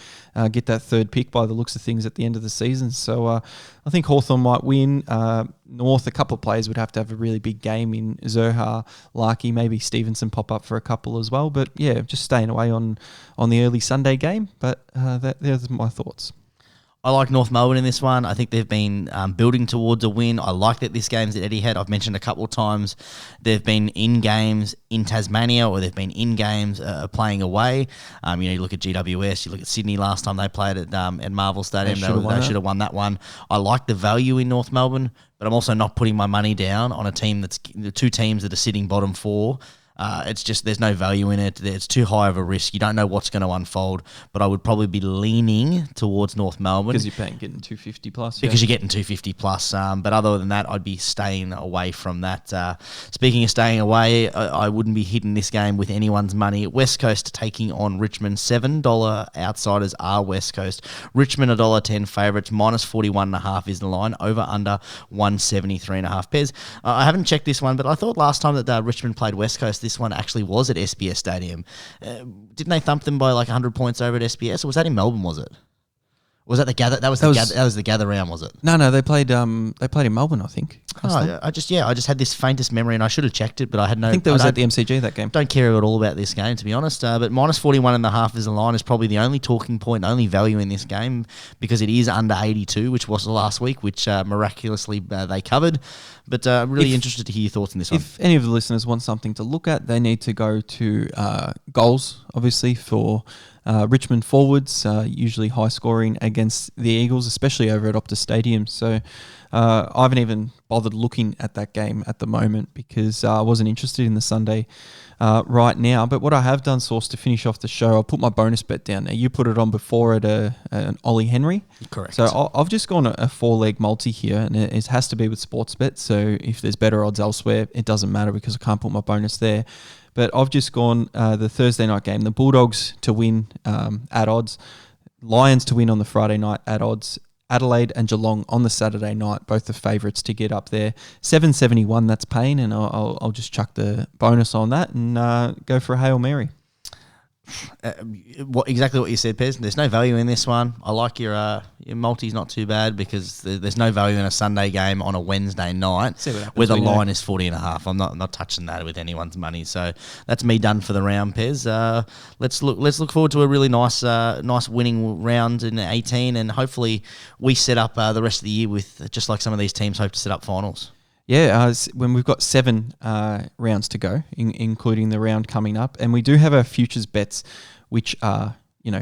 get that 3rd pick by the looks of things at the end of the season. So I think Hawthorn might win. North, a couple of players would have to have a really big game in Zerha, Larkey, maybe Stevenson pop up for a couple as well. But yeah, just staying away on the early Sunday game. But there's my thoughts. I like North Melbourne in this one. I think they've been building towards a win. I like that this game's at Etihad. I've mentioned a couple of times they've been in games in Tasmania or they've been in games playing away. You look at GWS, you look at Sydney last time they played at Marvel Stadium. They should have won that one. I like the value in North Melbourne, but I'm also not putting my money down on a team that's the 2 teams that are sitting bottom 4. It's just there's no value in it. It's too high of a risk. You don't know what's going to unfold. But I would probably be leaning towards North Melbourne because you're getting 250 plus. Because you're getting 250 plus. But other than that, I'd be staying away from that. Speaking of staying away, I wouldn't be hitting this game with anyone's money. West Coast taking on Richmond. $7 outsiders are West Coast. Richmond $1.10 favourites. Minus 41.5 is the line. Over under 173.5. Pez, I haven't checked this one, but I thought last time that Richmond played West Coast, this one actually was at SBS Stadium. Didn't they thump them by like 100 points over at SBS, or was that in Melbourne? Was it? Was that the gather? That was the gather round, was it? No, they played in Melbourne, I think. I just had this faintest memory, and I should have checked it, but I had no. I think that was at the MCG that game. Don't care at all about this game, to be honest. But minus 41.5 as the line is probably the only talking point, only value in this game because it is under 82, which was last week, which miraculously they covered. But I'm really interested to hear your thoughts on this one. If any of the listeners want something to look at, they need to go to goals, obviously, for Richmond forwards, usually high scoring against the Eagles, especially over at Optus Stadium. So I haven't even bothered looking at that game at the moment because I wasn't interested in the Sunday right now. But what I have done, Sauce, to finish off the show, I'll put my bonus bet down. Now, you put it on before at an Ollie Henry. Correct. So I've just gone a 4-leg multi here, and it has to be with Sportsbet. So if there's better odds elsewhere, it doesn't matter because I can't put my bonus there. But I've just gone the Thursday night game, the Bulldogs to win at odds, Lions to win on the Friday night at odds, Adelaide and Geelong on the Saturday night, both the favourites to get up there. 771, that's paying, and I'll just chuck the bonus on that and go for a Hail Mary. Exactly what you said, Pez. There's no value in this one. I like your multi's not too bad because there's no value in a Sunday game on a Wednesday night where the line is 40.5. I'm not touching that with anyone's money. So that's me done for the round, Pez. Let's look forward to a really nice winning round in 18, and hopefully we set up the rest of the year with just like some of these teams hope to set up finals. Yeah, when we've got 7 rounds to go, including the round coming up, and we do have our futures bets, which are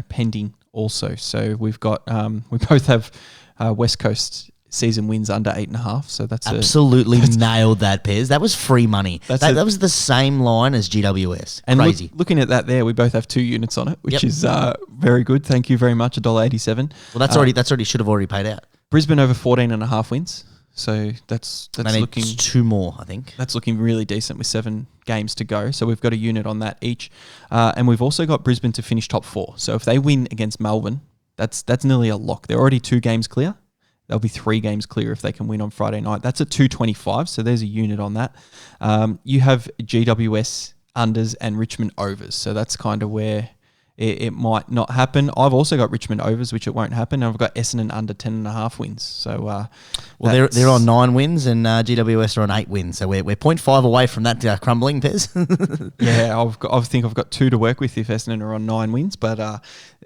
pending also. So we've got we both have West Coast season wins under 8.5. So that's absolutely nailed that, Pez. That was free money. That was the same line as GWS. And crazy. Looking at that there, we both have 2 units on it, which is very good. Thank you very much. $1.87. Well, that's already should have already paid out. Brisbane over 14.5 wins. So that's They need looking 2 more, I think. that's looking really decent with 7 games to go. So we've got a unit on that each, and we've also got Brisbane to finish top 4. So if they win against Melbourne, that's nearly a lock. They're already 2 games clear. They'll be 3 games clear if they can win on Friday night. That's at 225. So there's a unit on that. You have GWS unders and Richmond overs. So that's kind of where it might not happen. I've also got Richmond overs, which it won't happen. And I've got Essendon under 10.5 wins. So well, they're on 9 wins and GWS are on 8 wins. So we're 0.5 away from that crumbling, Pez. yeah, I think I've got 2 to work with if Essendon are on 9 wins. But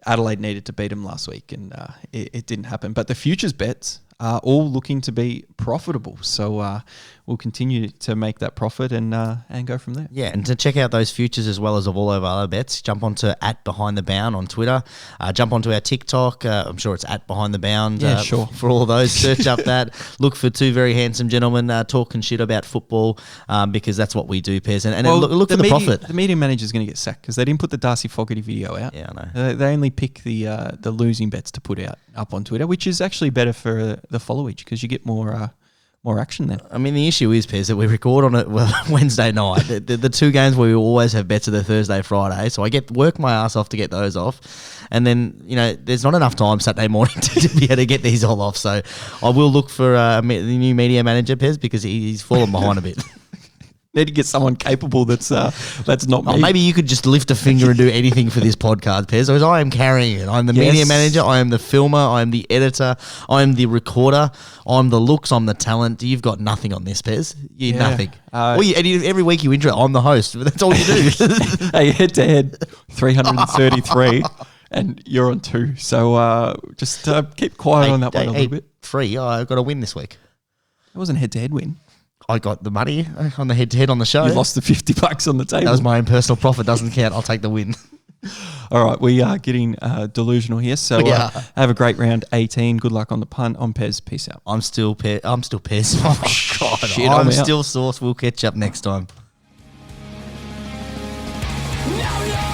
Adelaide needed to beat them last week, and it didn't happen. But the futures bets are all looking to be profitable. So we'll continue to make that profit and go from there. Yeah, and to check out those futures as well as of all of our other bets, jump onto @BehindTheBound on Twitter. Jump onto our TikTok. I'm sure it's @BehindTheBound. Yeah, sure. For all of those, search up that. Look for 2 very handsome gentlemen talking shit about football because that's what we do, Pez. And Well, look for the profit. The media manager's going to get sacked because they didn't put the Darcy Fogarty video out. Yeah, I know. They only pick the losing bets to put out up on Twitter, which is actually better for the followage because you get more action then. I mean, the issue is, Pez, that we record on it Wednesday night. The 2 games where we always have bets are the Thursday, Friday. So I work my ass off to get those off. And then, there's not enough time Saturday morning to be able to get these all off. So I will look for the new media manager, Pez, because he's fallen behind a bit. Need to get someone capable that's not me. Maybe you could just lift a finger and do anything for this podcast, Pez, because I am carrying it. I'm the media manager, I am the filmer, I am the editor, I am the recorder, I'm the looks, I'm the talent. You've got nothing on this, Pez. Nothing. Every week you intro, I'm the host. But that's all you do. Hey, head to head, 333, and you're on 2. So just keep quiet on that one a little bit. 3, I've got to win this week. It wasn't a head-to-head win. I got the money on the head-to-head on the show. You lost the $50 on the table. That was my own personal profit. Doesn't count. I'll take the win. All right, we are getting delusional here. So have a great round 18. Good luck on the punt. I'm Pez. Peace out. I'm still Pez. Oh, God. Shit, I'm out. still Sauce. We'll catch up next time. Now